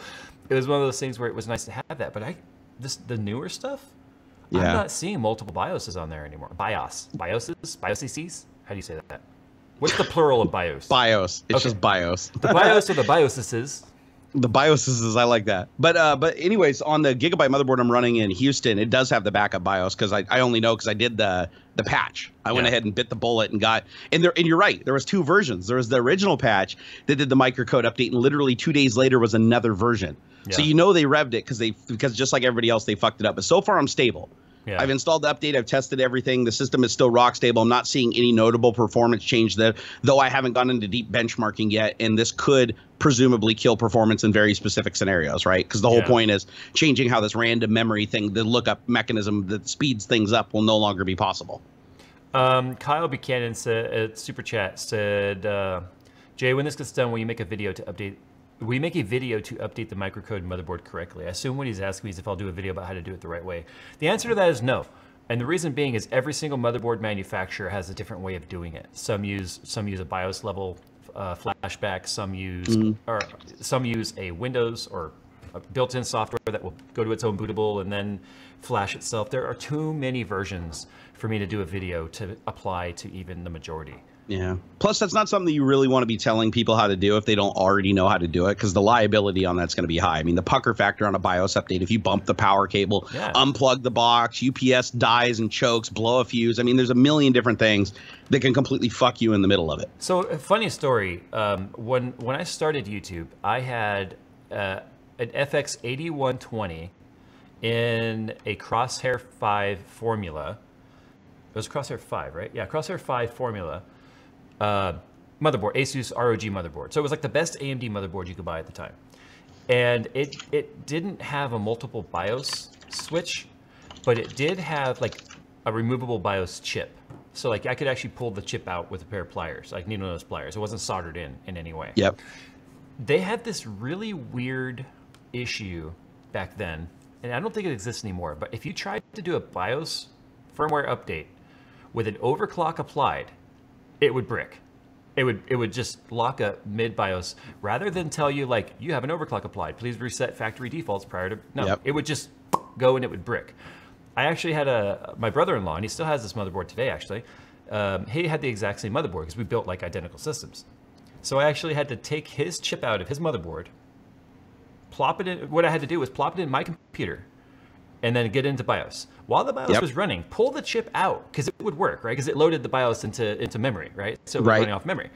it was one of those things where it was nice to have that. But the newer stuff, I'm not seeing multiple BIOSes on there anymore. BIOSes? How do you say that? What's the plural of BIOS? BIOS. It's just BIOS. The BIOS or the BIOSes. The BIOSes, I like that. But anyways, on the Gigabyte motherboard I'm running in Houston, it does have the backup BIOS, because I only know because I did the patch. I went ahead and bit the bullet and got and you're right. There was 2 versions. There was the original patch that did the microcode update, and literally 2 days later was another version. Yeah. So you know they revved it because just like everybody else, they fucked it up. But so far I'm stable. Yeah. I've installed the update. I've tested everything. The system is still rock stable. I'm not seeing any notable performance change there, though I haven't gone into deep benchmarking yet. And this could presumably kill performance in very specific scenarios, right? Because the whole point is changing how this random memory thing, the lookup mechanism that speeds things up, will no longer be possible. Kyle Buchanan said, Super Chat said, Jay, when this gets done, will you make a video to update? We make a video to update the microcode motherboard correctly. I assume what he's asking me is if I'll do a video about how to do it the right way. The answer to that is no. And the reason being is every single motherboard manufacturer has a different way of doing it. Some use a BIOS level flashback. Some use a Windows or a built-in software that will go to its own bootable and then flash itself. There are too many versions for me to do a video to apply to even the majority. Yeah. Plus, that's not something you really want to be telling people how to do if they don't already know how to do it, because the liability on that's going to be high. I mean, the pucker factor on a BIOS update, if you bump the power cable, unplug the box, UPS dies and chokes, blow a fuse. I mean, there's a million different things that can completely fuck you in the middle of it. So, a funny story. When I started YouTube, I had an FX 8120 in a Crosshair 5 formula. It was Crosshair 5, right? Yeah, Crosshair 5 formula. Motherboard, Asus ROG motherboard. So it was like the best AMD motherboard you could buy at the time. And it didn't have a multiple BIOS switch, but it did have like a removable BIOS chip. So like I could actually pull the chip out with a pair of pliers, like needle nose pliers. It wasn't soldered in any way. Yep. They had this really weird issue back then, and I don't think it exists anymore, but if you tried to do a BIOS firmware update with an overclock applied, it would brick. It would just lock up mid BIOS rather than tell you like you have an overclock applied. Please reset factory defaults prior to It would just go and it would brick. I actually had my brother-in-law, and he still has this motherboard today. Actually, he had the exact same motherboard because we built like identical systems. So I actually had to take his chip out of his motherboard, plop it in. What I had to do was plop it in my computer, and then get into BIOS. While the BIOS was running, pull the chip out, because it would work, right? Because it loaded the BIOS into memory, right? So it was running off memory.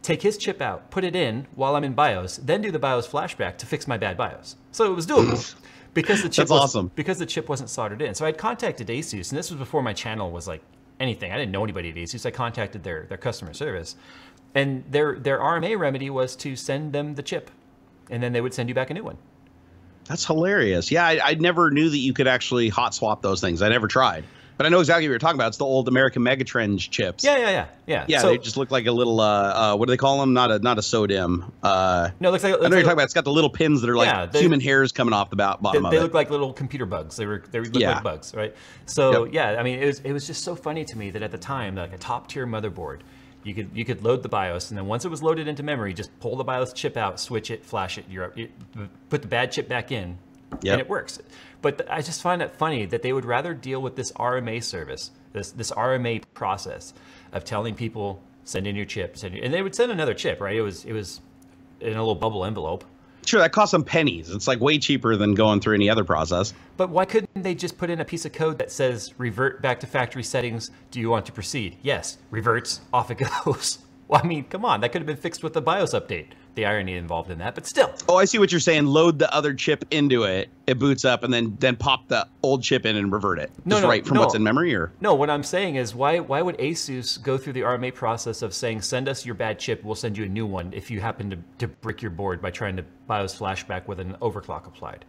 Take his chip out, put it in while I'm in BIOS, then do the BIOS flashback to fix my bad BIOS. So it was doable. Because the chip because the chip wasn't soldered in. So I'd contacted Asus, and this was before my channel was like anything. I didn't know anybody at Asus. I contacted their customer service. And their RMA remedy was to send them the chip, and then they would send you back a new one. That's hilarious. Yeah, I never knew that you could actually hot swap those things. I never tried. But I know exactly what you're talking about. It's the old American Megatrend chips. Yeah. Yeah, so, they just look like a little, what do they call them? Not a SODIMM. No, it looks like... I know you're talking about. It's got the little pins that are like human hairs coming off the bottom of it. They look like little computer bugs. They look like bugs, right? So, I mean, it was just so funny to me that at the time, like a top-tier motherboard, you could load the BIOS, and then once it was loaded into memory, just pull the BIOS chip out, switch it, flash it, put the bad chip back in, Yep. And it works. But I just find it funny that they would rather deal with this RMA service, this RMA process of telling people, send in your chip, and they would send another chip, right? It was in a little bubble envelope. Sure, that costs them pennies. It's like way cheaper than going through any other process. But why couldn't they just put in a piece of code that says, revert back to factory settings, do you want to proceed? Yes, reverts, off it goes. Well, I mean, come on, that could have been fixed with the BIOS update. The irony involved in that, but still. Oh, I see what you're saying. Load the other chip into it, it boots up, and then pop the old chip in and revert it. Just right from what's in memory, or? No, what I'm saying is, why would ASUS go through the RMA process of saying, send us your bad chip, we'll send you a new one if you happen to brick your board by trying to BIOS flashback with an overclock applied?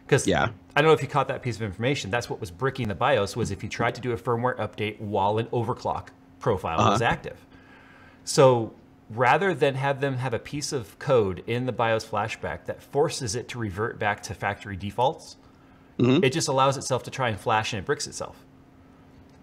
Because I don't know if you caught that piece of information. That's what was bricking the BIOS, was if you tried to do a firmware update while an overclock profile was active. So rather than have them have a piece of code in the BIOS flashback that forces it to revert back to factory defaults, it just allows itself to try and flash and it bricks itself.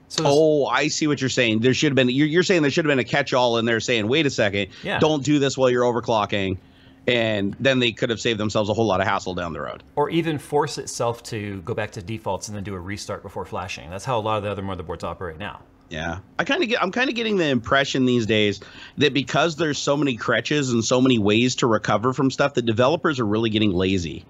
So I see what you're saying. There should have been, you're saying there should have been a catch-all in there saying, wait a second, don't do this while you're overclocking. And then they could have saved themselves a whole lot of hassle down the road. Or even force itself to go back to defaults and then do a restart before flashing. That's how a lot of the other motherboards operate now. Yeah, I'm kind of getting the impression these days that because there's so many crutches and so many ways to recover from stuff, that developers are really getting lazy.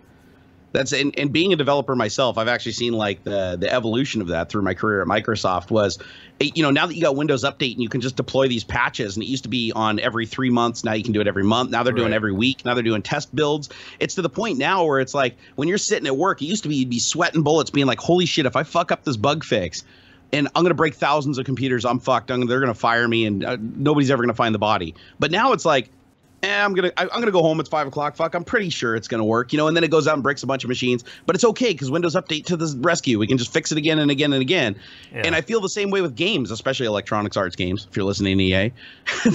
That's and being a developer myself, I've actually seen like the evolution of that through my career at Microsoft. Was, now that you got Windows Update and you can just deploy these patches, and it used to be on every 3 months, now you can do it every month. Now they're doing every week. Now they're doing test builds. It's to the point now where it's like when you're sitting at work, it used to be you'd be sweating bullets, being like, holy shit, if I fuck up this bug fix, and I'm going to break thousands of computers, I'm fucked. They're going to fire me, and nobody's ever going to find the body. But now it's like, I'm gonna go home. It's 5 o'clock. Fuck, I'm pretty sure it's gonna work, and then it goes out and breaks a bunch of machines. But it's okay because Windows Update to the rescue. We can just fix it again and again and again. Yeah. And I feel the same way with games, especially Electronic Arts games. If you're listening to EA,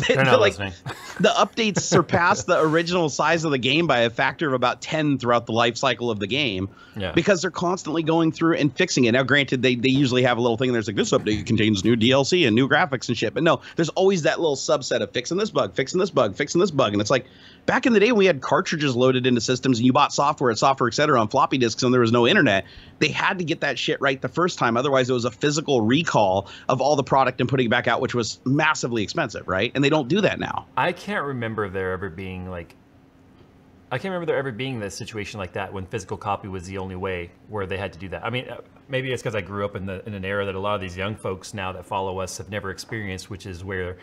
they're not listening. The updates surpass the original size of the game by a factor of about 10 throughout the life cycle of the game. Yeah. Because they're constantly going through and fixing it. Now, granted, they usually have a little thing. There's like, this update contains new DLC and new graphics and shit. But no, there's always that little subset of fixing this bug, fixing this bug, fixing this bug, and it's like. Back in the day when we had cartridges loaded into systems and you bought software, et cetera, on floppy disks and there was no internet, they had to get that shit right the first time. Otherwise, it was a physical recall of all the product and putting it back out, which was massively expensive, right? And they don't do that now. I can't remember there ever being this situation like that when physical copy was the only way where they had to do that. I mean, maybe it's because I grew up in an era that a lot of these young folks now that follow us have never experienced, which is where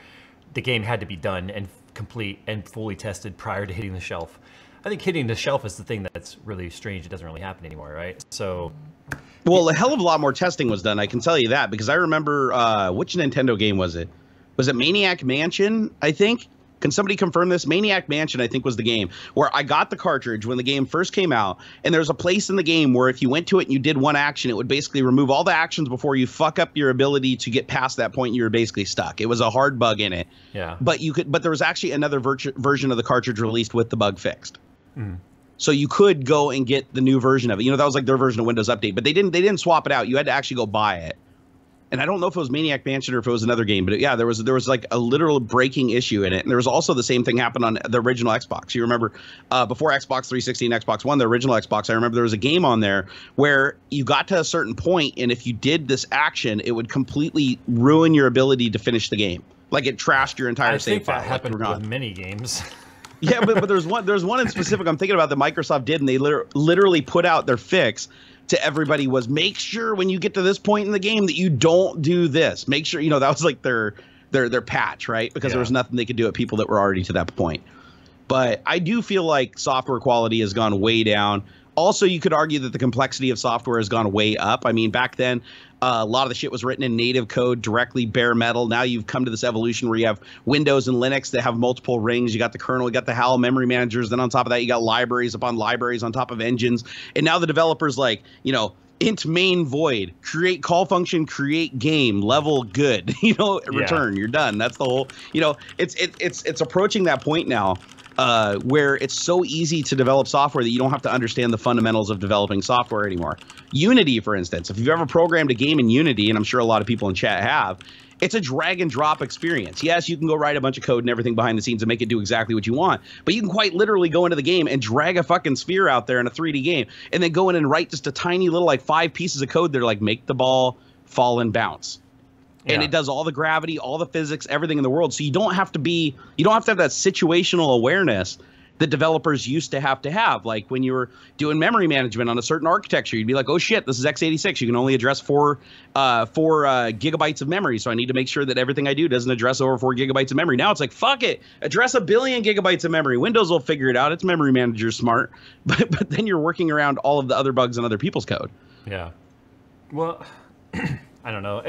the game had to be done and complete and fully tested prior to hitting the shelf. I think hitting the shelf is the thing that's really strange. It doesn't really happen anymore, right? So, well, a hell of a lot more testing was done. I can tell you that because I remember which Nintendo game was it? Was it Maniac Mansion? I think. Can somebody confirm this? Maniac Mansion, I think, was the game where I got the cartridge when the game first came out, and there's a place in the game where if you went to it and you did one action, it would basically remove all the actions before you fuck up your ability to get past that point. You were basically stuck. It was a hard bug in it. Yeah. But there was actually another version of the cartridge released with the bug fixed. So you could go and get the new version of it. That was like their version of Windows Update, but they didn't swap it out. You had to actually go buy it. And I don't know if it was Maniac Mansion or if it was another game, but there was like a literal breaking issue in it. And there was also the same thing happened on the original Xbox. You remember before Xbox 360 and Xbox One, the original Xbox, I remember there was a game on there where you got to a certain point, and if you did this action, it would completely ruin your ability to finish the game. Like it trashed your entire save file. I think that happened with many games. Yeah, but there's one in specific I'm thinking about that Microsoft did, and they literally put out their fix to everybody was make sure when you get to this point in the game that you don't do this. Make sure, that was like their patch, right? Because there was nothing they could do at people that were already to that point. But I do feel like software quality has gone way down. Also, you could argue that the complexity of software has gone way up. I mean, back then, a lot of the shit was written in native code, directly bare metal. Now you've come to this evolution where you have Windows and Linux that have multiple rings. You got the kernel, you got the HAL memory managers. Then on top of that, you got libraries upon libraries on top of engines. And now the developers int main void, create call function, create game, level good, return, you're done. That's the whole, it's approaching that point now. where it's so easy to develop software that you don't have to understand the fundamentals of developing software anymore. Unity, for instance, if you've ever programmed a game in Unity, and I'm sure a lot of people in chat have, it's a drag and drop experience. Yes, you can go write a bunch of code and everything behind the scenes and make it do exactly what you want, but you can quite literally go into the game and drag a fucking sphere out there in a 3D game and then go in and write just a tiny little, like, 5 pieces of code that are like, make the ball fall and bounce. And it does all the gravity, all the physics, everything in the world. So you don't have to have that situational awareness that developers used to have. Like when you were doing memory management on a certain architecture, you'd be like, oh shit, this is x86. You can only address 4 gigabytes of memory. So I need to make sure that everything I do doesn't address over 4 gigabytes of memory. Now it's like, fuck it, address 1 billion gigabytes of memory. Windows will figure it out. It's memory manager smart. But then you're working around all of the other bugs in other people's code. Yeah. Well, I don't know.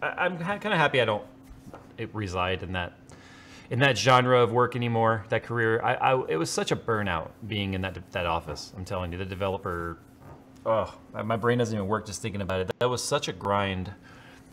I'm kind of happy I don't reside in that genre of work anymore. That career, it was such a burnout being in that office. I'm telling you, the developer. Oh, my brain doesn't even work just thinking about it. That was such a grind.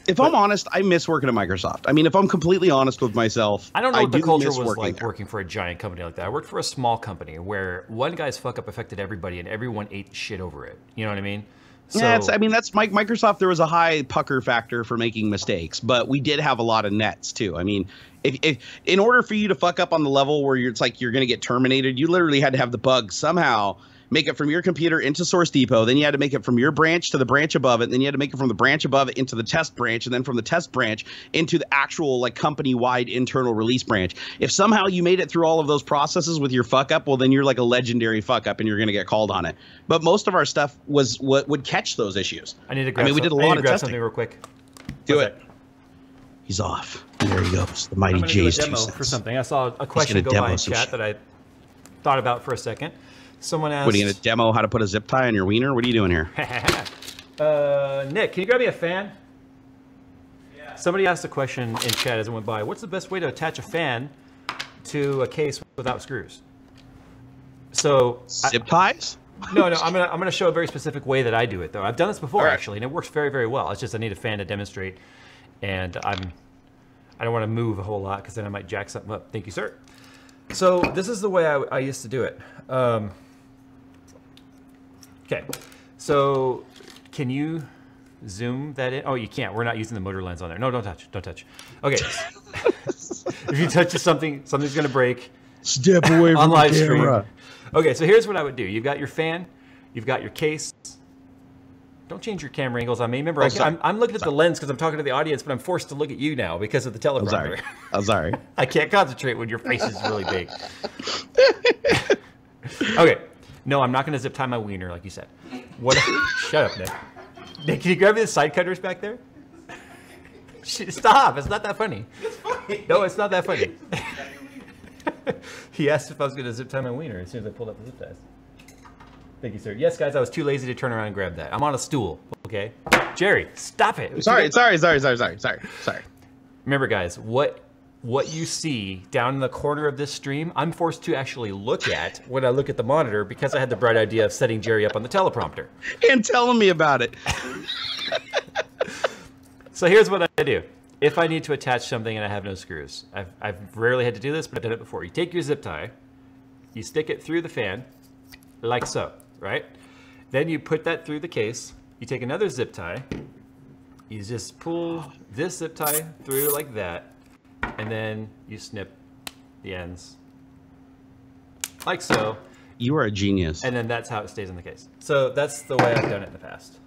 If I'm honest, I miss working at Microsoft. I mean, if I'm completely honest with myself, I don't know what the culture was like working for a giant company like that. I worked for a small company where one guy's fuck up affected everybody, and everyone ate shit over it. You know what I mean? So, yeah, that's Microsoft. There was a high pucker factor for making mistakes, but we did have a lot of nets too. I mean, if in order for you to fuck up on the level where it's like you're going to get terminated, you literally had to have the bug somehow make it from your computer into Source Depot. Then you had to make it from your branch to the branch above it. Then you had to make it from the branch above it into the test branch, and then from the test branch into the actual like company-wide internal release branch. If somehow you made it through all of those processes with your fuck up, well, then you're like a legendary fuck up, and you're going to get called on it. But most of our stuff was what would catch those issues. I need to grab. We did a lot of testing. Something real quick. Do it. He's off. There he goes. The mighty JayzTwoCents. For something, I saw a question go by in chat that I thought about for a second. Someone asked, what, are you going to demo how to put a zip tie on your wiener? What are you doing here? Nick, can you grab me a fan? Yeah. Somebody asked a question in chat as it went by. What's the best way to attach a fan to a case without screws? So zip ties? No, I'm gonna show a very specific way that I do it though. I've done this before actually, and it works very, very well. It's just I need a fan to demonstrate, and I don't want to move a whole lot because then I might jack something up. Thank you, sir. So this is the way I used to do it. Okay, so can you zoom that in? Oh, you can't. We're not using the motor lens on there. No, don't touch. Don't touch. Okay. If you touch something's going to break. Step away from the camera. Okay, so here's what I would do. You've got your fan. You've got your case. Don't change your camera angles on me. Remember, I'm looking at the lens because I'm talking to the audience, but I'm forced to look at you now because of the teleprompter. I'm sorry. I can't concentrate when your face is really big. Okay. No, I'm not going to zip tie my wiener like you said. What? Shut up, Nick. Nick, can you grab me the side cutters back there? Stop. It's not that funny. It's funny. No, it's not that funny. He asked if I was going to zip tie my wiener as soon as I pulled up the zip ties. Thank you, sir. Yes, guys, I was too lazy to turn around and grab that. I'm on a stool, okay? Jerry, stop it. Sorry. Remember, guys, what you see down in the corner of this stream, I'm forced to actually look at when I look at the monitor because I had the bright idea of setting Jerry up on the teleprompter. And telling me about it. So here's what I do. If I need to attach something and I have no screws, I've rarely had to do this, but I've done it before. You take your zip tie, you stick it through the fan, like so, right? Then you put that through the case. You take another zip tie, you just pull this zip tie through like that, and then you snip the ends, like so. You are a genius. And then that's how it stays in the case. So that's the way I've done it in the past.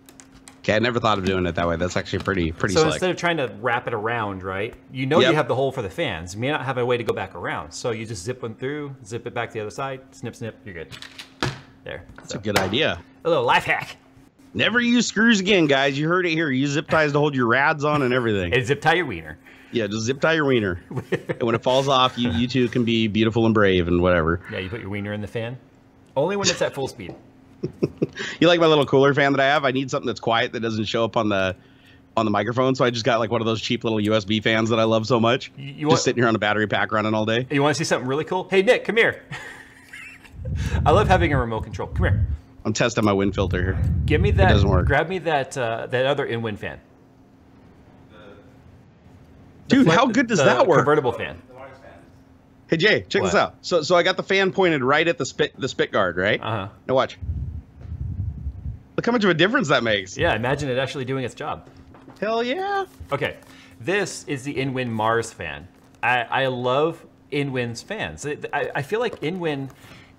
Okay, I never thought of doing it that way. That's actually pretty so slick. Instead of trying to wrap it around, right? You know you have the hole for the fans. You may not have a way to go back around. So you just zip one through, zip it back to the other side, snip, snip, you're good. There. That's a good idea. A little life hack. Never use screws again, guys. You heard it here. Use zip ties to hold your rads on and everything. And zip tie your wiener. Yeah, just zip tie your wiener. And when it falls off, you two can be beautiful and brave and whatever. Yeah, you put your wiener in the fan. Only when it's at full speed. You like my little cooler fan that I have? I need something that's quiet that doesn't show up on the microphone, so I just got like one of those cheap little USB fans that I love so much. Just sitting here on a battery pack running all day. You want to see something really cool? Hey Nick, come here. I love having a remote control. Come here. I'm testing my wind filter here. Give me that. It doesn't work. Grab me that that other in-wind fan. Dude, how good does that work? Convertible fan. Hey, Hey Jay, check this out. So I got the fan pointed right at the spit guard, right? Uh-huh. Now watch. Look how much of a difference that makes. Yeah, imagine it actually doing its job. Hell yeah. Okay, this is the InWin Mars fan. I love InWin's fans. I feel like InWin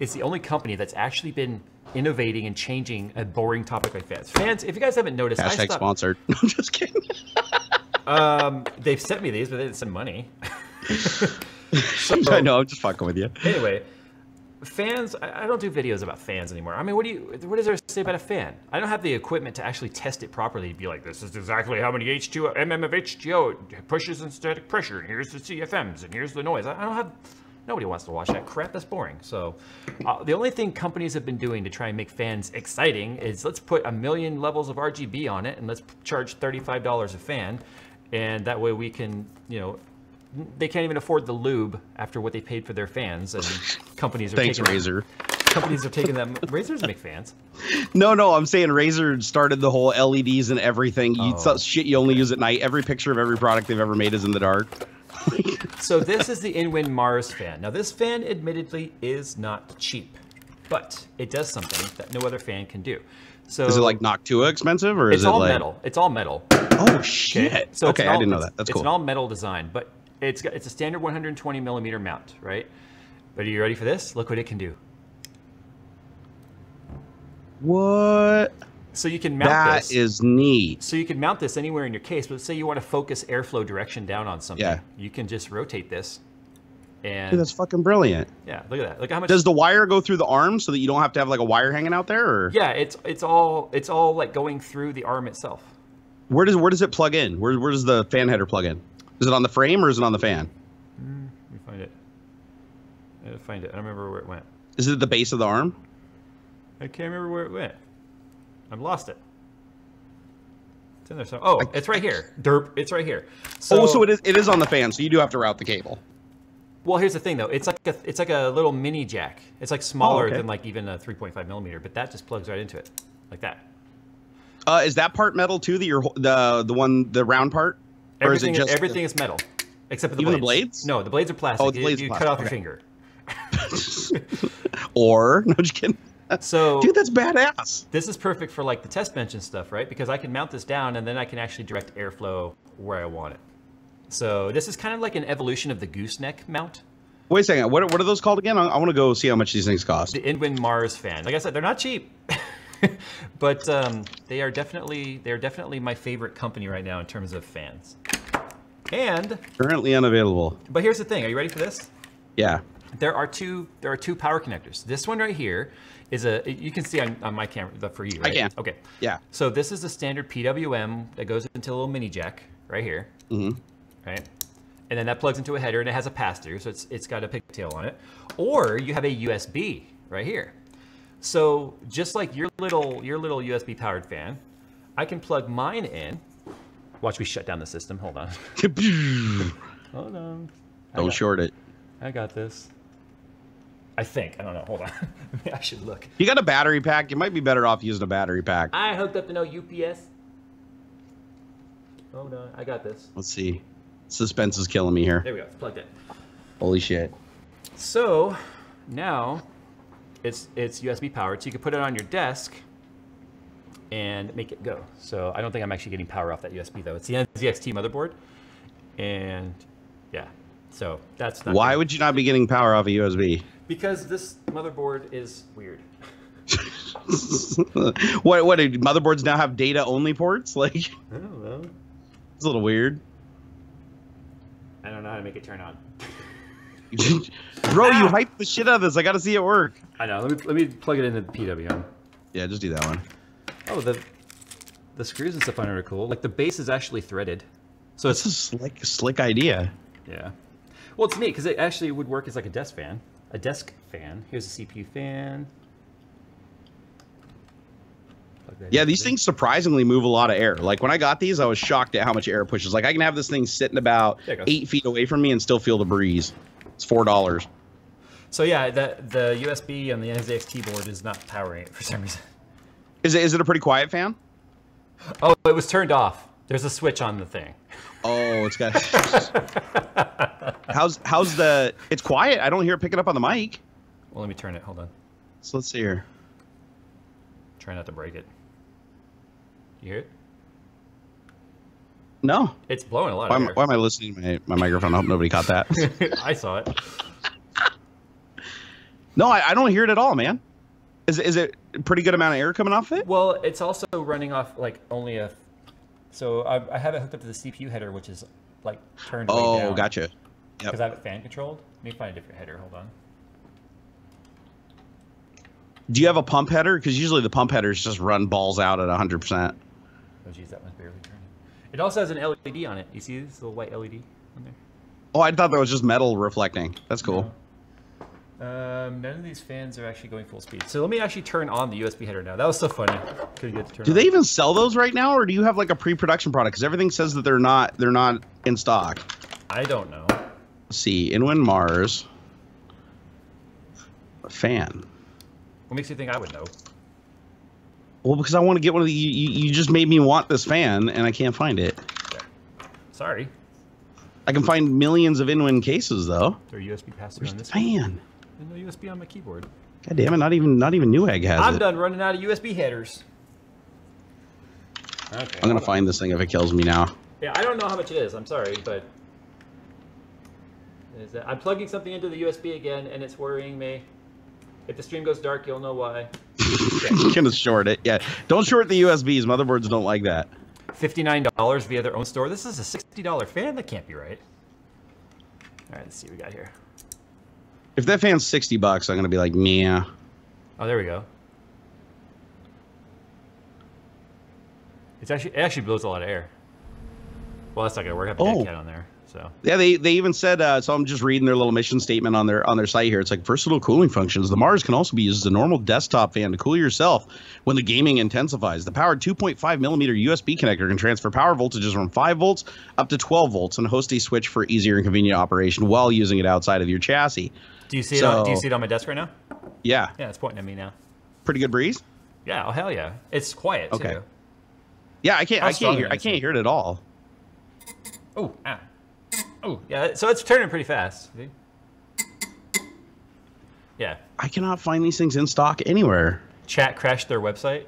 is the only company that's actually been innovating and changing a boring topic like fans. Fans, if you guys haven't noticed, Hashtag sponsored. No, I'm just kidding. They've sent me these, but they didn't send money. So, I know, I'm just fucking with you. Anyway, fans, I don't do videos about fans anymore. I mean, what is there to say about a fan? I don't have the equipment to actually test it properly to be like, this is exactly how many mm of HTO it pushes in static pressure, and here's the CFMs, and here's the noise. I don't have, nobody wants to watch that crap. That's boring. So the only thing companies have been doing to try and make fans exciting is let's put 1 million levels of RGB on it, and let's charge $35 a fan, and that way we can, you know, they can't even afford the lube after what they paid for their fans, and companies are Thanks, Razer. Companies are taking them. Razer's make fans. No, I'm saying Razer started the whole LEDs and everything. Shit you only use at night. Every picture of every product they've ever made is in the dark. So this is the InWin Mars fan. Now this fan admittedly is not cheap, but it does something that no other fan can do. So is it like Noctua expensive, or is it like... metal? It's all metal. Oh shit! Okay, so okay, I didn't know that. That's cool. It's an all metal design, but it's a standard 120 millimeter mount, right? But are you ready for this? Look what it can do. What? So you can mount this. That is neat. So you can mount this anywhere in your case, but let's say you want to focus airflow direction down on something. Yeah. You can just rotate this. And dude, that's fucking brilliant. Yeah, look at that. Look how much. Does the wire go through the arm so that you don't have to have like a wire hanging out there? Or? Yeah, it's all like going through the arm itself. Where does it plug in? Where does the fan header plug in? Is it on the frame or is it on the fan? Let me find it. I gotta find it. I don't remember where it went. Is it at the base of the arm? I can't remember where it went. I've lost it. It's in there. So, oh, it's right here. Derp. It's right here. So, so it is on the fan. So you do have to route the cable. Well, here's the thing though. It's like a little mini jack. It's like smaller than like even a 3.5 millimeter, but that just plugs right into it, like that. Is that part metal too? The round part? Or Everything, is it just everything is metal, except for the even blades. the blades? No, the blades are plastic. Oh, the blades you are cut off plastic. your finger. Or no, just kidding. So, dude, that's badass. This is perfect for like the test bench and stuff, right? Because I can mount this down and then I can actually direct airflow where I want it. So this is kind of like an evolution of the gooseneck mount. Wait a second. What are those called again? I want to go see how much these things cost. The InWin Mars fan. Like I said, they're not cheap, but they are definitely my favorite company right now in terms of fans. And currently unavailable. But here's the thing. Are you ready for this? Yeah. There are two power connectors. This one right here is you can see on my camera for you, right? I can. Okay. Yeah. So this is a standard PWM that goes into a little mini jack right here. Mm-hmm. Right. And then that plugs into a header and it has a pass-through, so it's got a pigtail on it. Or you have a USB right here. So just like your little USB powered fan, I can plug mine in. Watch me shut down the system. Hold on. Hold on. Don't short it. I got this. I think. I don't know. Hold on. I should look. You got a battery pack? You might be better off using a battery pack. I hooked up to no UPS. Hold on. I got this. Let's see. Suspense is killing me here. There we go. It's plugged in. Holy shit. So now it's USB powered, so you can put it on your desk and make it go. So I don't think I'm actually getting power off that USB though. It's the NZXT motherboard, and yeah. So that's not. Why good. would you not be getting power off a USB? Because this motherboard is weird. What do motherboards now have data only ports? Like, I don't know. It's a little weird. I don't know how to make it turn on. Bro, you hyped the shit out of this. I got to see it work. I know. Let me plug it into the PWM. Yeah, just do that one. Oh, the screws and stuff on it are cool. Like the base is actually threaded, so it's a slick idea. Yeah. Well, it's neat because it actually would work as like a desk fan. A desk fan. Here's a CPU fan. Yeah, these things surprisingly move a lot of air. Like when I got these, I was shocked at how much air it pushes. Like I can have this thing sitting about 8 feet away from me and still feel the breeze. It's $4. So yeah, the USB on the NZXT board is not powering it for some reason. Is it a pretty quiet fan? Oh, it was turned off. There's a switch on the thing. Oh, it's got. how's the? It's quiet. I don't hear it picking up on the mic. Well, let me turn it. Hold on. So let's see here. Try not to break it. You hear it? No. It's blowing a lot of air. Why am I listening to my microphone? I hope nobody caught that. I saw it. No, I don't hear it at all, man. Is it a pretty good amount of air coming off it? Well, it's also running off like only a. So I have it hooked up to the CPU header, which is like turned way down. Oh, gotcha. Yep. Because I have it fan controlled. Let me find a different header. Hold on. Do you have a pump header? Because usually the pump headers just run balls out at 100%. Oh, geez, that one's barely turning. It also has an LED on it. You see this little white LED on there? Oh, I thought that was just metal reflecting. That's cool. No. None of these fans are actually going full speed. So let me actually turn on the USB header now. That was so funny. Do they even sell those right now, or do you have like a pre-production product? Because everything says that they're not in stock. I don't know. Let's see, Inwin Mars fan. What makes you think I would know? Well, because I want to get one of the. You just made me want this fan, and I can't find it. Okay. Sorry. I can find millions of Inwin cases though. Is there a USB pass-through on this fan? There's no USB on my keyboard. God damn it! Not even Newegg has it. I'm done running out of USB headers. Okay. I'm gonna find this thing if it kills me now. Yeah, I don't know how much it is. I'm sorry, but I'm plugging something into the USB again, and it's worrying me. If the stream goes dark, you'll know why. You're gonna short it. Yeah, don't short the USBs. Motherboards don't like that. $59 via their own store. This is a $60 fan. That can't be right. All right, let's see what we got here. If that fan's $60, I'm gonna be like, yeah. Oh, there we go. It actually blows a lot of air. Well, that's not gonna work. I have a dead cat on there. So. Yeah, they even said, so I'm just reading their little mission statement on their site here. It's like versatile cooling functions. The Mars can also be used as a normal desktop fan to cool yourself when the gaming intensifies. The powered 2.5 millimeter USB connector can transfer power voltages from 5 volts up to 12 volts and host a switch for easier and convenient operation while using it outside of your chassis. Do you see it on my desk right now? Yeah. Yeah, it's pointing at me now. Pretty good breeze? Yeah, oh hell yeah. It's quiet too. Okay. Yeah, I can't hear it at all. Oh, ah. Oh, yeah, so it's turning pretty fast. See? Yeah. I cannot find these things in stock anywhere. Chat crashed their website.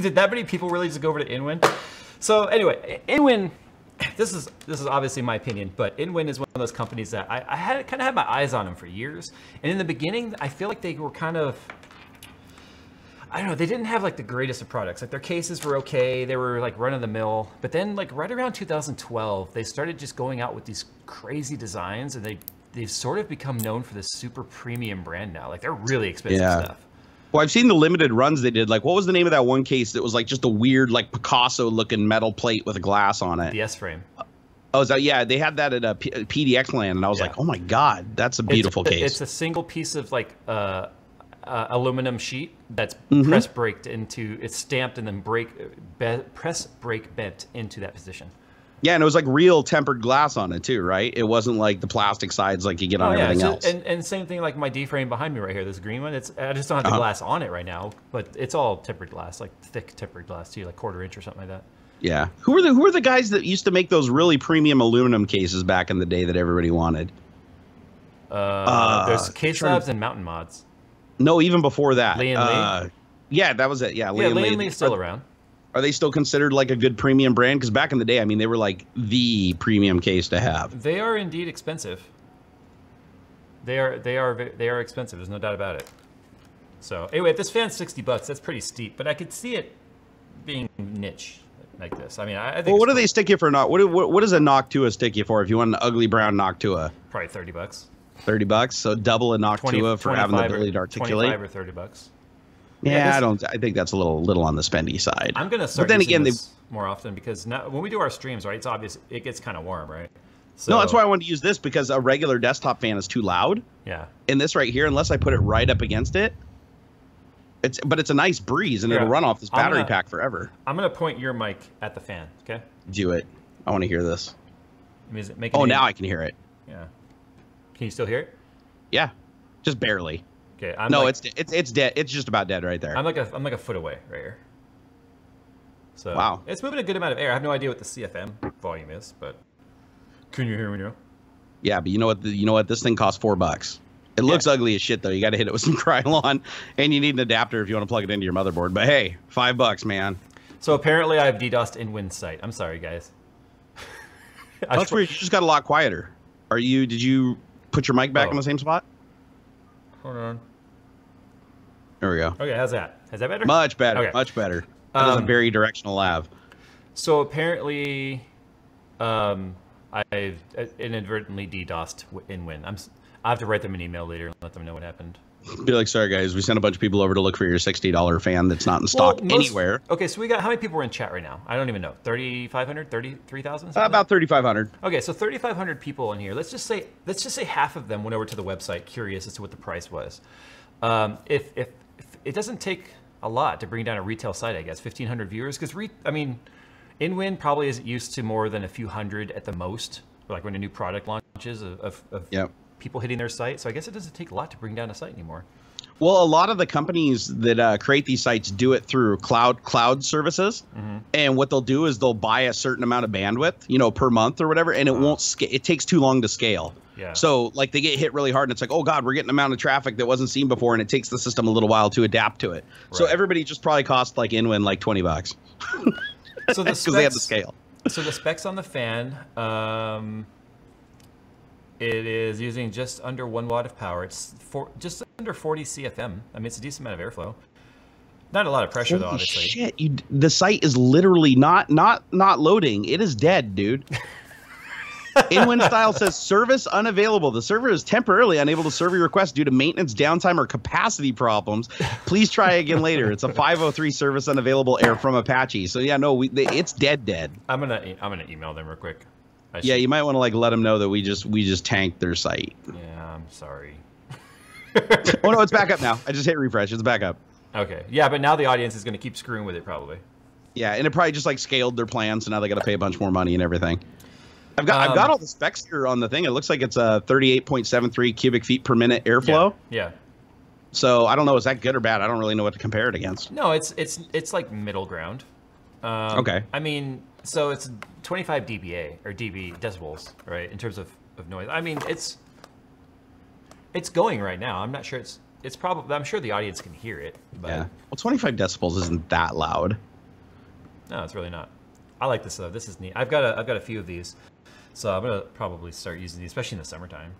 Did that many people really just go over to Inwin? So anyway, Inwin, this is obviously my opinion, but Inwin is one of those companies that I kind of had my eyes on them for years. And in the beginning, I feel like they were kind of, I don't know, they didn't have like the greatest of products. Like their cases were okay, they were like run of the mill. But then like right around 2012, they started just going out with these crazy designs, and they've sort of become known for this super premium brand now. Like they're really expensive stuff. Well, I've seen the limited runs they did. Like, what was the name of that one case that was like just a weird, like Picasso-looking metal plate with a glass on it? The S-frame. Oh, so yeah, they had that at a PDX land, and I was like, oh my god, that's a beautiful case. It's a single piece of like aluminum sheet that's press braked into, it's stamped and then press brake bent into that position. Yeah, and it was like real tempered glass on it too, right? It wasn't like the plastic sides like you get on everything else. And same thing like my D-frame behind me right here, this green one. I just don't have the glass on it right now, but it's all tempered glass, like thick tempered glass too, like 1/4 inch or something like that. Yeah. Who were the guys that used to make those really premium aluminum cases back in the day that everybody wanted? There's Case Labs and Mountain Mods. No, even before that. Lee and Lee? Yeah, that was it. Yeah, Lee and Lee's still around. Are they still considered like a good premium brand? Because back in the day, I mean, they were like the premium case to have. They are indeed expensive. They are expensive. There's no doubt about it. So anyway, if this fan's $60, that's pretty steep. But I could see it being niche like this. I mean, I think. Well, what do they stick you for? What does a Noctua stick you for if you want an ugly brown Noctua? Probably $30. $30, so double a Noctua for having the ability to articulate. 25 or $30. Yeah, I think that's a little on the spendy side. I'm gonna start using this more often because now when we do our streams, right, it's obvious it gets kind of warm, right? So, no, that's why I wanted to use this, because a regular desktop fan is too loud. Yeah. And this right here, unless I put it right up against it, but it's a nice breeze, and it'll run off this battery pack forever. I'm gonna point your mic at the fan, okay? Do it. I want to hear this. Oh, now I can hear it. Yeah. Can you still hear it? Yeah, just barely. Okay. No, it's dead. It's just about dead right there. I'm like a foot away right here. So wow, it's moving a good amount of air. I have no idea what the CFM volume is, but can you hear me now? Yeah, but you know what? This thing costs $4. It looks ugly as shit though. You got to hit it with some Krylon, and you need an adapter if you want to plug it into your motherboard. But hey, $5, man. So apparently I have DDoSed InWin's site. I'm sorry, guys. That's weird. You just got a lot quieter. Did you put your mic back in the same spot? Hold on. There we go. Okay, how's that? Is that better? Much better. Okay. Much better. That is a very directional lav. So apparently, I've inadvertently DDoSed InWin. I have to write them an email later and let them know what happened. Be like, sorry guys, we sent a bunch of people over to look for your $60 fan that's not in stock anywhere. Okay, so we got, how many people were in chat right now? I don't even know. 3,500, 33,000? About 3,500. Okay, so 3,500 people in here. Let's just say half of them went over to the website curious as to what the price was. If it doesn't take a lot to bring down a retail site, I guess 1,500 viewers, because InWin probably isn't used to more than a few hundred at the most, like when a new product launches of people hitting their site. So I guess it doesn't take a lot to bring down a site anymore. Well, a lot of the companies that create these sites do it through cloud services, and what they'll do is they'll buy a certain amount of bandwidth, per month or whatever, and it won't it takes too long to scale. Yeah. So like they get hit really hard, and it's like, oh god, we're getting an amount of traffic that wasn't seen before, and it takes the system a little while to adapt to it. Right. So everybody just probably cost like InWin like $20. So the because they have the scale. So the specs on the fan. It is using just under 1 watt of power. It's just under 40 CFM. I mean, it's a decent amount of airflow. Not a lot of pressure, though, obviously. Shit, the site is literally not loading. It is dead, dude. InWin style says service unavailable. The server is temporarily unable to serve your request due to maintenance, downtime, or capacity problems. Please try again later. It's a 503 service unavailable error from Apache. So yeah, no, it's dead. I'm gonna email them real quick. Yeah, you might want to like let them know that we just tanked their site. Yeah, I'm sorry. Oh no, it's back up now. I just hit refresh. It's back up. Okay. Yeah, but now the audience is going to keep screwing with it probably. Yeah, and it probably just like scaled their plan, so now they got to pay a bunch more money and everything. I've got all the specs here on the thing. It looks like it's a 38.73 cubic feet per minute airflow. Yeah. So I don't know, is that good or bad? I don't really know what to compare it against. No, it's like middle ground. Okay. I mean, so it's 25 dBA or decibels, right? In terms of noise. I mean, it's going right now. I'm not sure it's probably, I'm sure the audience can hear it. But yeah. Well, 25 decibels isn't that loud. No, it's really not. I like this though. This is neat. I've got a few of these, so I'm gonna probably start using these, especially in the summertime.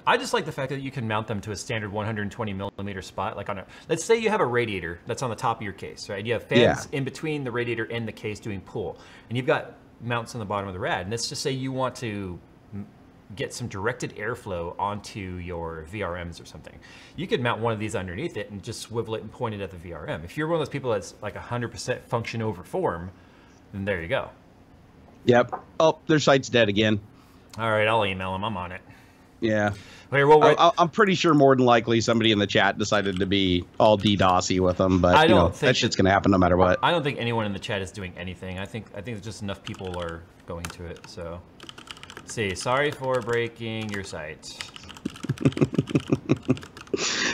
I just like the fact that you can mount them to a standard 120 millimeter spot. Like let's say you have a radiator that's on the top of your case, right? You have fans in between the radiator and the case doing pull, and you've got mounts on the bottom of the rad. And let's just say you want to get some directed airflow onto your VRMs or something. You could mount one of these underneath it and just swivel it and point it at the VRM. If you're one of those people that's like 100% function over form, then there you go. Yep. Oh, their site's dead again. All right, I'll email them. I'm on it. Yeah. Wait, well, I'm pretty sure more than likely somebody in the chat decided to be all DDoSy with them, but that shit's gonna happen no matter what. I don't think anyone in the chat is doing anything. I think there's just enough people are going to it. So, let's see, sorry for breaking your site.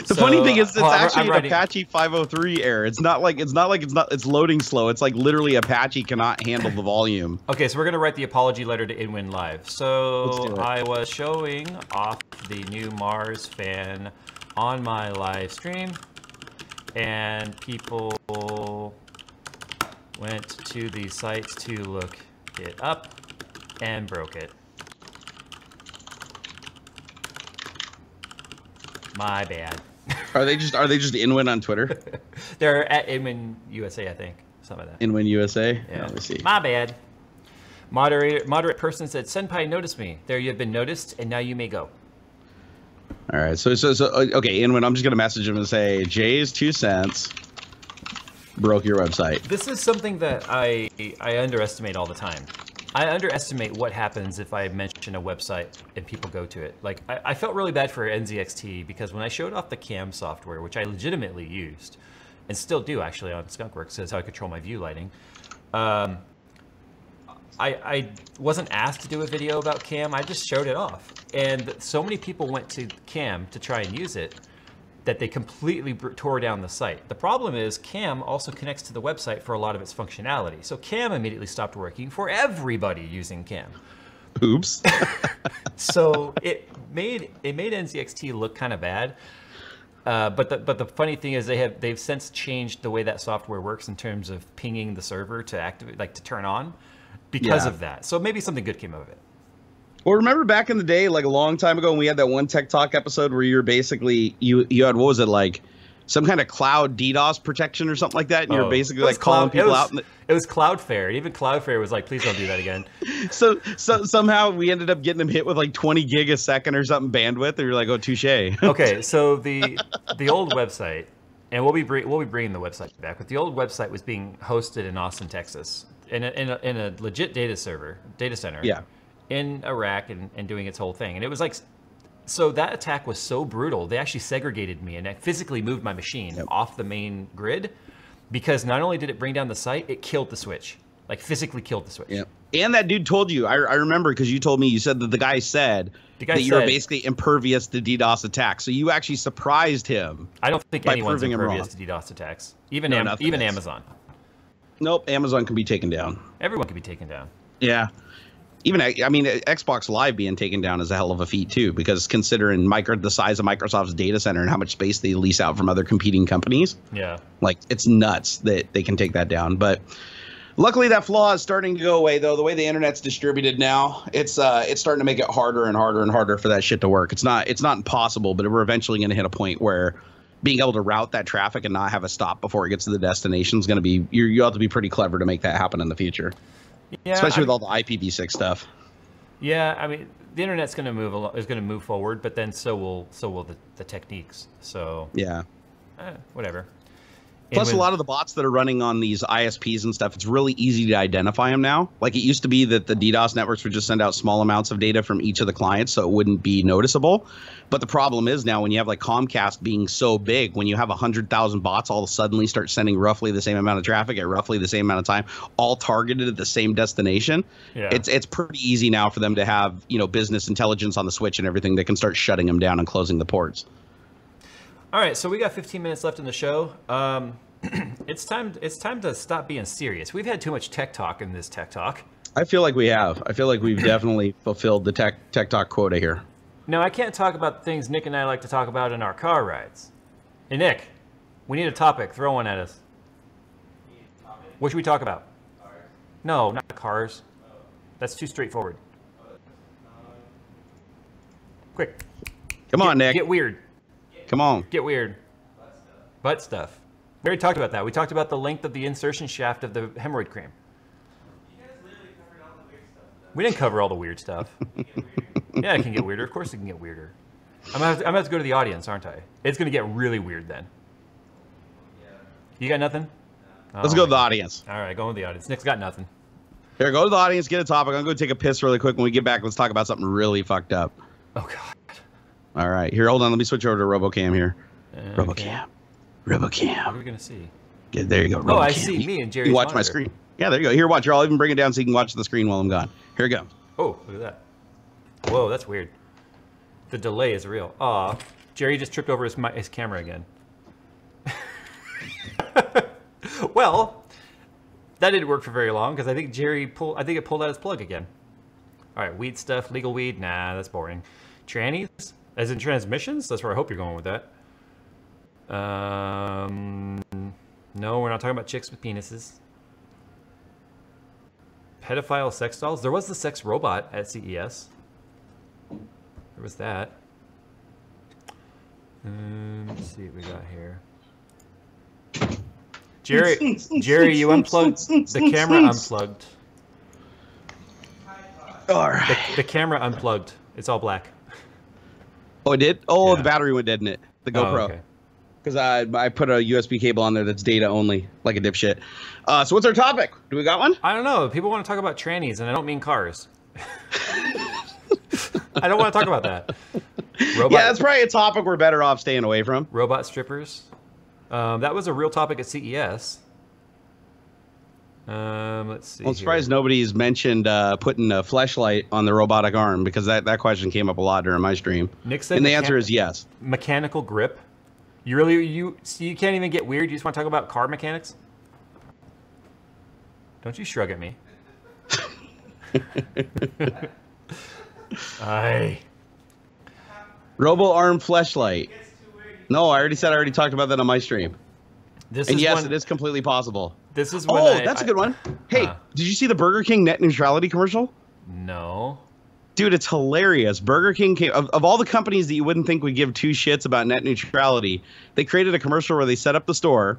The funny thing is, it's actually an Apache 503 error. It's loading slow. It's like literally Apache cannot handle the volume. Okay, so we're gonna write the apology letter to InWin Live. So I was showing off the new Mars fan on my live stream, and people went to the site to look it up and broke it. My bad. Are they just InWin on Twitter? They're at InWin USA, I think. Something like that. InWin USA? Yeah. Let me see. My bad. Moderate person said, Senpai noticed me. There you have been noticed, and now you may go. All right. So okay, InWin, I'm just going to message him and say, JayzTwoCents broke your website. This is something that I underestimate all the time. I underestimate what happens if I mention a website and people go to it. Like, I felt really bad for NZXT because when I showed off the cam software, which I legitimately used, and still do actually on Skunkworks, that's how I control my view lighting, I wasn't asked to do a video about cam, I just showed it off. And so many people went to cam to try and use it, that they completely tore down the site. The problem is Cam also connects to the website for a lot of its functionality. So Cam immediately stopped working for everybody using Cam. Oops. So it made NZXT look kind of bad. But the funny thing is they've since changed the way that software works in terms of pinging the server to activate, like to turn on, because of that. So maybe something good came of it. Well, remember back in the day, like a long time ago, when we had that one Tech Talk episode where you were basically you had, what was it, like some kind of cloud DDoS protection or something like that, and you're basically like calling people out. It was Cloudflare, and even Cloudflare was like, "Please don't do that again." So somehow we ended up getting them hit with like 20 gig a second or something bandwidth, and you're like, "Oh, touche." Okay, so the old website, and we'll be bringing the website back, but the old website was being hosted in Austin, Texas, in a legit data center. Yeah. In Iraq and doing its whole thing, and it was like. So that attack was so brutal, they actually segregated me and I physically moved my machine off the main grid, because not only did it bring down the site, it killed the switch, like physically killed the switch. Yeah. And that dude told you, I remember, because you told me, you said that the guy said that you were basically impervious to DDoS attacks. So you actually surprised him. I don't think anyone's impervious to DDoS attacks. Even Amazon. Nope, Amazon can be taken down. Everyone can be taken down. Yeah. Even, I mean, Xbox Live being taken down is a hell of a feat, too, because considering the size of Microsoft's data center and how much space they lease out from other competing companies, like, it's nuts that they can take that down. But luckily, that flaw is starting to go away, though. The way the internet's distributed now, it's starting to make it harder and harder and harder for that shit to work. It's not impossible, but we're eventually going to hit a point where being able to route that traffic and not have a stop before it gets to the destination is going to be, you have to be pretty clever to make that happen in the future. Yeah, especially with all the IPv6 stuff. Yeah, I mean, the internet's going to move forward, but then so will the techniques. So yeah, whatever. Plus, a lot of the bots that are running on these ISPs and stuff, it's really easy to identify them now. Like, it used to be that the DDoS networks would just send out small amounts of data from each of the clients, so it wouldn't be noticeable. But the problem is now, when you have like Comcast being so big, when you have 100,000 bots all suddenly start sending roughly the same amount of traffic at roughly the same amount of time, all targeted at the same destination, it's pretty easy now for them to have, business intelligence on the switch and everything that can start shutting them down and closing the ports. All right, so we got 15 minutes left in the show. It's time to stop being serious. We've had too much tech talk in this tech talk. I feel like we have. I feel like we've definitely fulfilled the tech talk quota here. No, I can't talk about things Nick and I like to talk about in our car rides. Hey, Nick, we need a topic. Throw one at us. What should we talk about? Cars. No, not cars. Oh. That's too straightforward. Quick. Come on, Nick. Get weird. Come on. Get weird. Butt stuff. We already talked about that. We talked about the length of the insertion shaft of the hemorrhoid cream. You guys literally covered all the weird stuff, though. We didn't cover all the weird stuff. Yeah, it can get weirder. Of course it can get weirder. I'm gonna have to go to the audience, aren't I? It's gonna get really weird then. Yeah. You got nothing? No. Let's go to the audience. All right, go with the audience. Nick's got nothing. Here, go to the audience, get a topic. I'm gonna go take a piss really quick. When we get back, let's talk about something really fucked up. Oh God. All right, here, hold on. Let me switch over to RoboCam here. Okay. RoboCam. What are we gonna see? There you go. RoboCam. Oh, I see me and Jerry. You watch my screen. Yeah, there you go. Here, watch. Here, I'll even bring it down so you can watch the screen while I'm gone. Here we go. Oh, look at that. Whoa, that's weird. The delay is real. Aw, Jerry just tripped over his camera again. Well, that didn't work for very long because I think it pulled out his plug again. All right, weed stuff, legal weed. Nah, that's boring. Trannies, as in transmissions. That's where I hope you're going with that. No, we're not talking about chicks with penises. Pedophile sex dolls. There was the sex robot at CES. There was that. Let's see what we got here. Jerry, you unplugged the camera. Unplugged. All right. The camera unplugged. It's all black. Oh, it did? Oh, Yeah. The battery went dead in it. The GoPro. Okay. Because I put a USB cable on there that's data only, like a dipshit. So what's our topic? Do we got one? I don't know. People want to talk about trannies, and I don't mean cars. I don't want to talk about that. Yeah, that's probably a topic we're better off staying away from. Robot strippers. That was a real topic at CES. Let's see. Well, I'm surprised nobody's mentioned putting a fleshlight on the robotic arm, because that question came up a lot during my stream. Nick said, and the answer is yes. Mechanical grip. You can't even get weird? You just want to talk about car mechanics? Don't you shrug at me. Aye. Robo Arm fleshlight. No, I already talked about that on my stream. Yes, it is completely possible. This is that's a good one. Hey, did you see the Burger King net neutrality commercial? No. Dude, it's hilarious. Burger King came of all the companies that you wouldn't think would give two shits about net neutrality. They created a commercial where they set up the store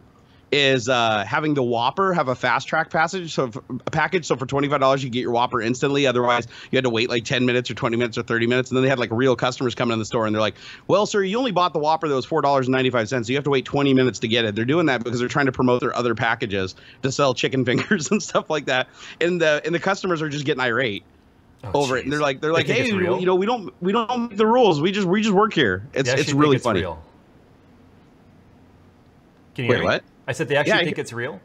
is having the Whopper have a fast track package. So for $25 you get your Whopper instantly. Otherwise you had to wait like 10 minutes or 20 minutes or 30 minutes. And then they had like real customers coming in the store and they're like, well, sir, you only bought the Whopper that was $4.95. So you have to wait 20 minutes to get it. They're doing that because they're trying to promote their other packages to sell chicken fingers and stuff like that. And the customers are just getting irate. Over it, and they're like, hey, we don't make the rules. We just work here. It's really funny. Real. Can you hear me? What? I said they actually think it's real.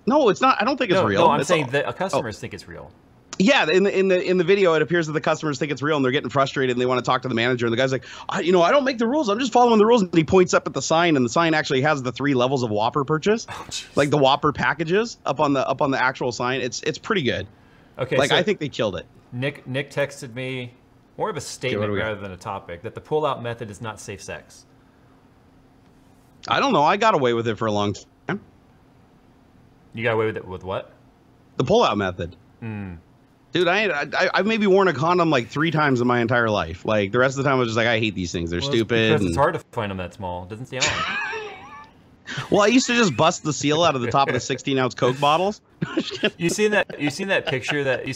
No, it's not. I don't think it's real. No, I'm saying that customers think it's real. Yeah, in the video, it appears that the customers think it's real and they're getting frustrated and they want to talk to the manager. And the guy's like, I don't make the rules. I'm just following the rules. And he points up at the sign, and the sign actually has the 3 levels of Whopper purchase, like the Whopper packages up on the actual sign. It's pretty good. Okay, like I think they killed it. Nick texted me more of a statement rather than a topic that the pull-out method is not safe sex. I don't know. I got away with it for a long time. You got away with it with what? The pull-out method. Dude, I've maybe worn a condom like 3 times in my entire life. Like the rest of the time, I was just like, I hate these things. They're stupid. Because it's hard to find them that small. It doesn't stay on. Well, I used to just bust the seal out of the top of the 16-ounce Coke bottles. You seen that picture that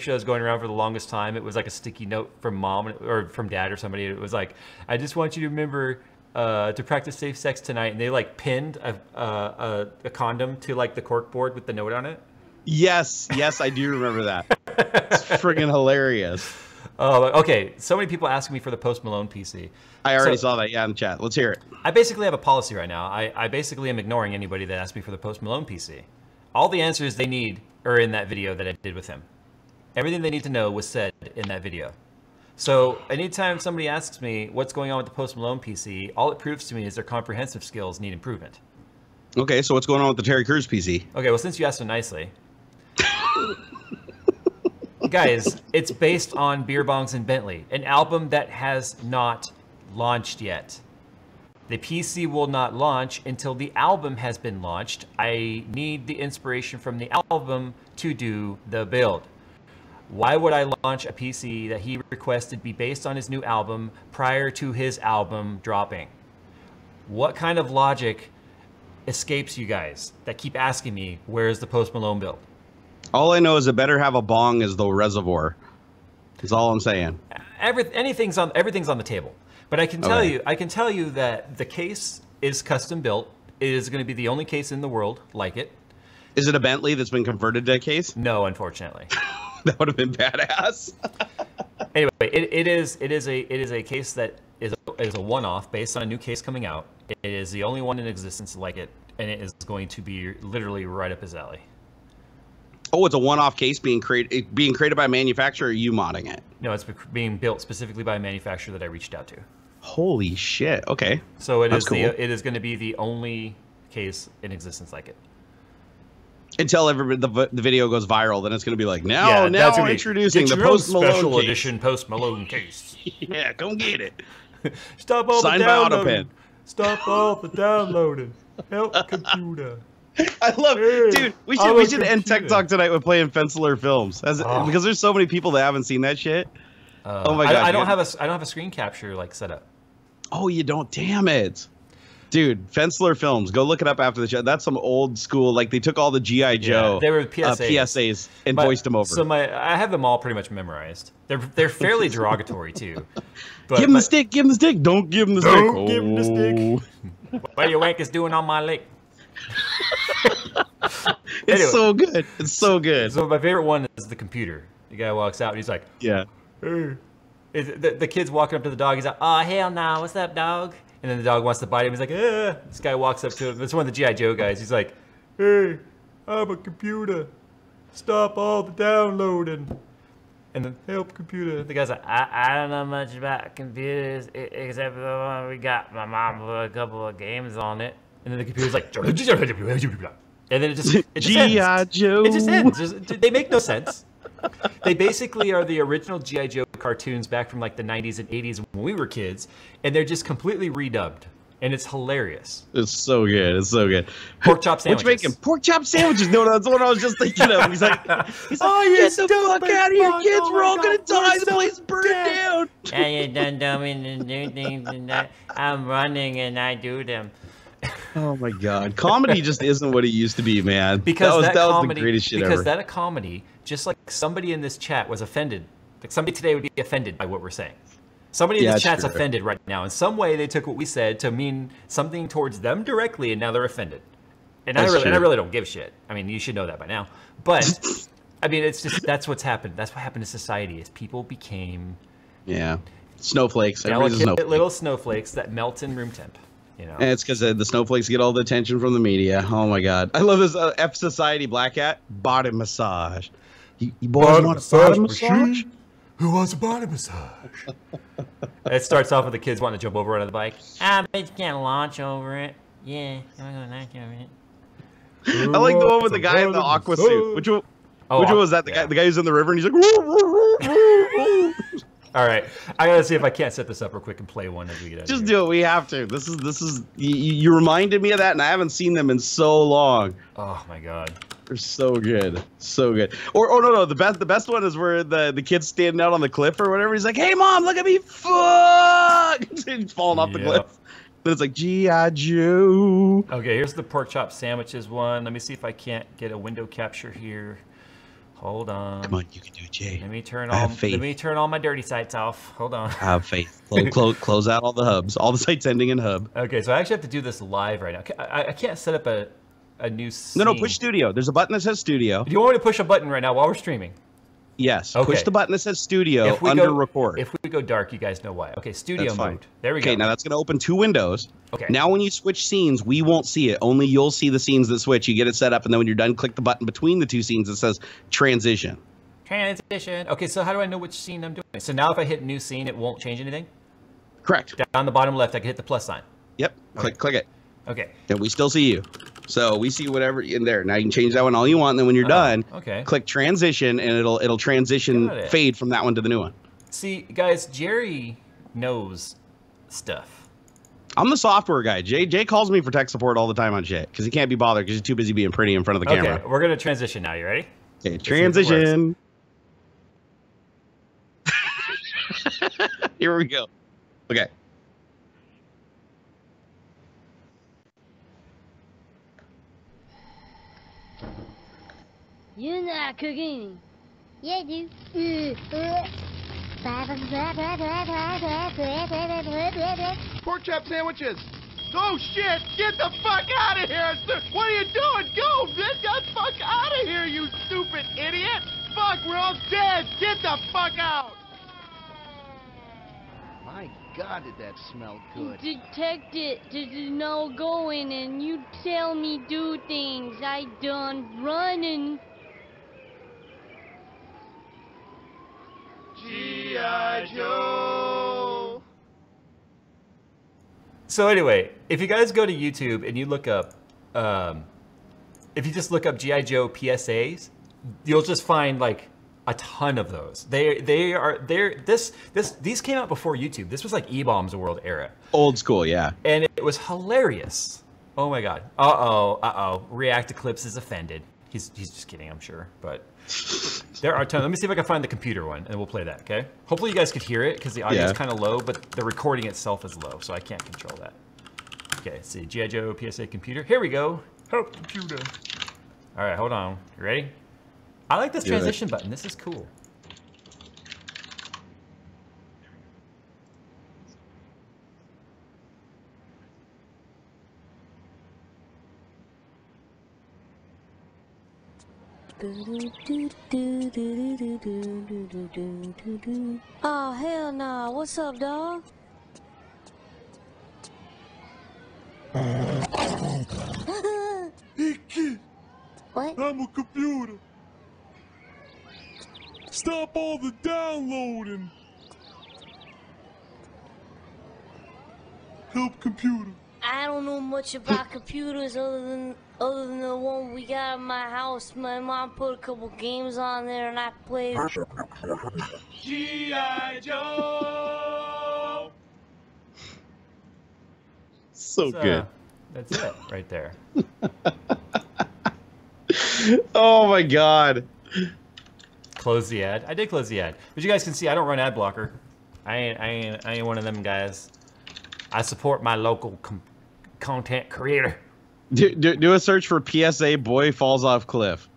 was going around for the longest time? It was like a sticky note from mom or from dad or somebody. It was like, I just want you to remember to practice safe sex tonight. And they like pinned a condom to like the cork board with the note on it. Yes, I do remember that. It's friggin' hilarious. Oh, okay. So many people asking me for the Post Malone PC. I already saw that, in chat. Let's hear it. I basically have a policy right now. I basically am ignoring anybody that asks me for the Post Malone PC. All the answers they need are in that video that I did with him. Everything they need to know was said in that video. So anytime somebody asks me what's going on with the Post Malone PC, all it proves to me is their comprehensive skills need improvement. Okay, so what's going on with the Terry Crews PC? Okay, well, since you asked so nicely. Guys, it's based on Beer Bongs and Bentley, an album that has not launched yet. The PC will not launch until the album has been launched. I need the inspiration from the album to do the build. Why would I launch a PC that he requested be based on his new album prior to his album dropping? What kind of logic escapes you guys that keep asking me, where's the Post Malone build? All I know is it better have a bong as the reservoir. That's all I'm saying. Everything's on the table. But I can tell you that the case is custom built. It is going to be the only case in the world like it. Is it a Bentley that's been converted to a case? No, unfortunately. That would have been badass. Anyway, it is a case that is a one-off based on a new case coming out. It is the only one in existence like it, and it is going to be literally right up his alley. Oh, it's a one-off case being created by a manufacturer, or are you modding it? No, it's being built specifically by a manufacturer that I reached out to. Holy shit! Okay. So it is going to be the only case in existence like it. Until the video goes viral, then it's going to be like, now introducing the Post Malone special edition Post Malone case. Yeah, come get it. Stop all the downloading. Stop all the downloading. Help computer. I love it. Dude, we should end Tech Talk tonight with playing Fenceler Films. Because there's so many people that haven't seen that shit. Oh my god. I don't have a screen capture like set up. Oh, you don't? Damn it. Dude, Fenceler Films. Go look it up after the show. That's some old school, like they took all the G.I. Joe they were PSAs and voiced them over. So I have them all pretty much memorized. They're fairly derogatory too. But, give him the stick, give him the stick. Don't give him the stick. Don't give him the stick. What your wank is doing on my leg? It's so good. It's so good. So my favorite one is the computer. The guy walks out and he's like, yeah. Hey. The kid's walking up to the dog. He's like, oh, hell no. What's up, dog? And then the dog wants to bite him. He's like, This guy walks up to him. It's one of the G.I. Joe guys. He's like, hey, I'm a computer. Stop all the downloading. And then, help computer. The guy's like, I don't know much about computers except for the one we got. My mom put a couple of games on it. And then the computer's like, and then it just G.I. Joe. It just ends. They make no sense. They basically are the original G.I. Joe cartoons back from like the 90s and 80s when we were kids. And they're just completely redubbed. And it's hilarious. It's so good. It's so good. Pork chop sandwiches. What you making? Pork chop sandwiches. No, that's what I was just thinking of. He's like, oh, you get the fuck out of here, kids. We're all going to die. The place burned down. Yeah, you done told me to do things and I'm running and I do them. Oh my God. Comedy just isn't what it used to be, man. Because that was the greatest shit ever. Because that comedy, just like somebody in this chat was offended. Like somebody today would be offended by what we're saying. Somebody in the chat's offended right now. In some way, they took what we said to mean something towards them directly, and now they're offended. And I really don't give a shit. I mean, you should know that by now. But I mean, it's just that's what's happened. That's what happened to society. Is people became snowflakes. Delicate little snowflakes that melt in room temp. You know, and it's because the snowflakes get all the attention from the media. Oh my God, I love this F Society Black Hat body massage. You boys want a body massage? Who wants a body massage? It starts off with the kids wanting to jump over onto the bike. I bet you can't launch over it. Yeah, I'm gonna launch over it. I like the one with the guy in the aqua suit. Which one was that? The guy who's in the river and he's like. All right, I gotta see if I can't set this up real quick and play one as we get out. Just do it. We have to. This is. You reminded me of that, and I haven't seen them in so long. Oh my God. They're so good, so good. Or no, the best one is where the kid's standing out on the cliff or whatever. He's like, "Hey, mom, look at me, fuck!" He's falling off the cliff. Then it's like G.I. Joe. Okay, here's the pork chop sandwiches one. Let me see if I can't get a window capture here. Hold on. Come on, you can do it, Jay. Let me turn all my dirty sites off. Hold on. I have faith. Close out all the hubs, all the sites ending in hub. Okay, so I actually have to do this live right now. I can't set up a new scene. No, push studio. There's a button that says studio. Do you want me to push a button right now while we're streaming? Yes. Okay. Push the button that says studio under record. If we go dark, you guys know why. Okay, studio mode. There we go. Okay, now that's going to open two windows. Okay. Now when you switch scenes, we won't see it. Only you'll see the scenes that switch. You get it set up, and then when you're done, click the button between the two scenes that says transition. Transition. Okay, so how do I know which scene I'm doing? So now if I hit new scene, it won't change anything? Correct. Down the bottom left, I can hit the plus sign. Yep. Okay. Click it. Okay. And we still see you. So we see whatever in there. Now you can change that one all you want, and then when you're done, click transition, and it'll transition fade from that one to the new one. See, guys, Jerry knows stuff. I'm the software guy. Jay calls me for tech support all the time on shit because he can't be bothered because he's too busy being pretty in front of the camera. Okay, we're gonna transition now. You ready? Okay, transition. Here we go. Okay. You're not cooking. Yeah, I do. Pork chop sandwiches. Oh shit! Get the fuck out of here! What are you doing? Go! Get the fuck out of here, you stupid idiot! Fuck, we're all dead! Get the fuck out! My God, did that smell good? Detect it. There's no going, and you tell me do things. I done running. G.I. Joe. So anyway, if you guys go to YouTube and you look up, if you just look up G.I. Joe PSAs, you'll just find like a ton of those. These came out before YouTube. This was like E-Bombs World era. Old school, yeah. And it was hilarious. Oh my God. React Eclipse is offended. He's just kidding, I'm sure, but there are tons. Let me see if I can find the computer one, and we'll play that, okay? Hopefully you guys could hear it, because the audio is kind of low, but the recording itself is low, so I can't control that. Okay, let's see, G.I. Joe PSA computer. Here we go. Help computer. All right, hold on. You ready? I like this transition button. This is cool. Oh, hell nah. What's up, dog? Hey, kid. What? I'm a computer. Stop all the downloading. Help computer. I don't know much about computers other than the one we got in my house. My mom put a couple games on there and I played. G.I. Joe! So good. That's it right there. Oh my god. Close the ad. I did close the ad. But you guys can see I don't run ad blocker. I ain't one of them guys. I support my local content creator. Do a search for PSA boy falls off cliff.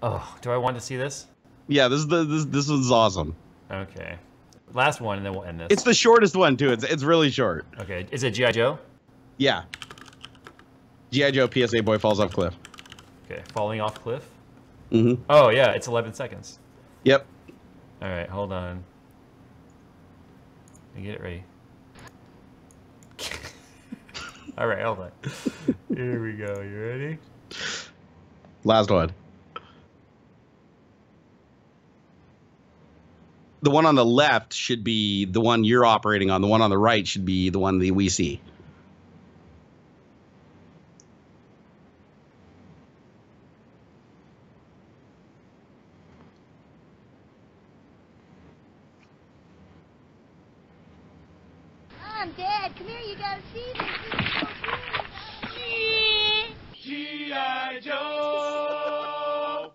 Oh, do I want to see this? Yeah, this one's awesome. Okay. Last one and then we'll end this. It's the shortest one too. It's really short. Okay. Is it G.I. Joe? Yeah. G.I. Joe PSA boy falls off cliff. Okay. Falling off cliff? Mm-hmm. Oh yeah, it's 11 seconds. Yep. Alright, hold on. Let me get it ready. Alright, hold on. Here we go. You ready? Last one. The one on the left should be the one you're operating on. The one on the right should be the one that we see. Mom, Dad, come here, you gotta see this. G.I. Joe!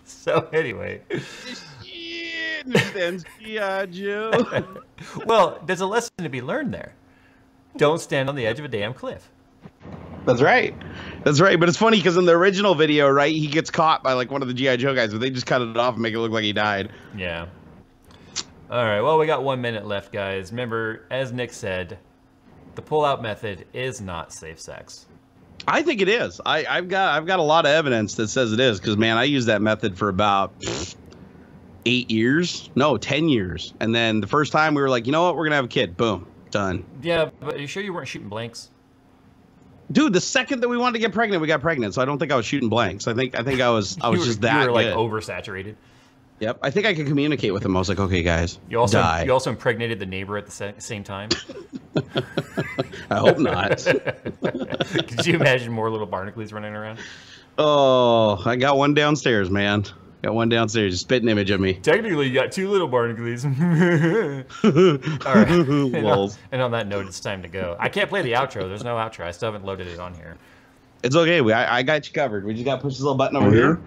So anyway. Understands G.I. Joe. Well, there's a lesson to be learned there. Don't stand on the edge of a damn cliff. That's right. That's right. But it's funny because in the original video, right, he gets caught by like one of the G.I. Joe guys, but they just cut it off and make it look like he died. Yeah. All right. Well, we got 1 minute left, guys. Remember, as Nick said, the pull-out method is not safe sex. I think it is. I've got a lot of evidence that says it is because, man, I used that method for about 8 years. No, 10 years. And then the first time we were like, you know what? We're going to have a kid. Boom. Done. Yeah, but are you sure you weren't shooting blanks? Dude, the second that we wanted to get pregnant, we got pregnant. So I don't think I was shooting blanks. I think I was just that You were like good. oversaturated. Yep. I think I could communicate with him. I was like, okay, guys, You also die. you also impregnated the neighbor at the same time. I hope not. Could you imagine more little barnacles running around? Oh, I got one downstairs, man. Got one downstairs. Just spit an image of me. Technically, you got 2 little barnacles. All right. Lols. And on that note, it's time to go. I can't play the outro. There's no outro. I still haven't loaded it on here. It's okay. I got you covered. We just got to push this little button over here.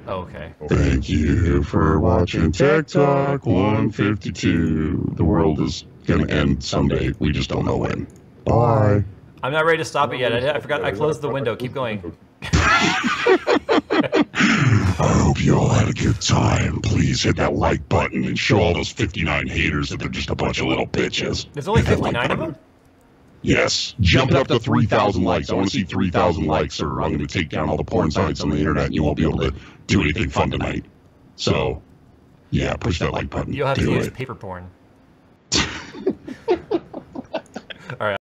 Oh, okay. Thank you for watching Tech Talk 152. The world is gonna end someday. We just don't know when. Bye. I'm not ready to stop it yet. I forgot. I closed the window. Keep going. I hope you all had a good time. Please hit that like button and show all those 59 haters that they're just a bunch of little bitches. There's only 59 of them? Yes. Jump it up to 3,000 likes. I want to see 3,000 likes, or I'm going to take down all the porn sites on the internet and you won't be able to do anything fun tonight. So, yeah, push that like button. You'll have to Do use it. paper porn.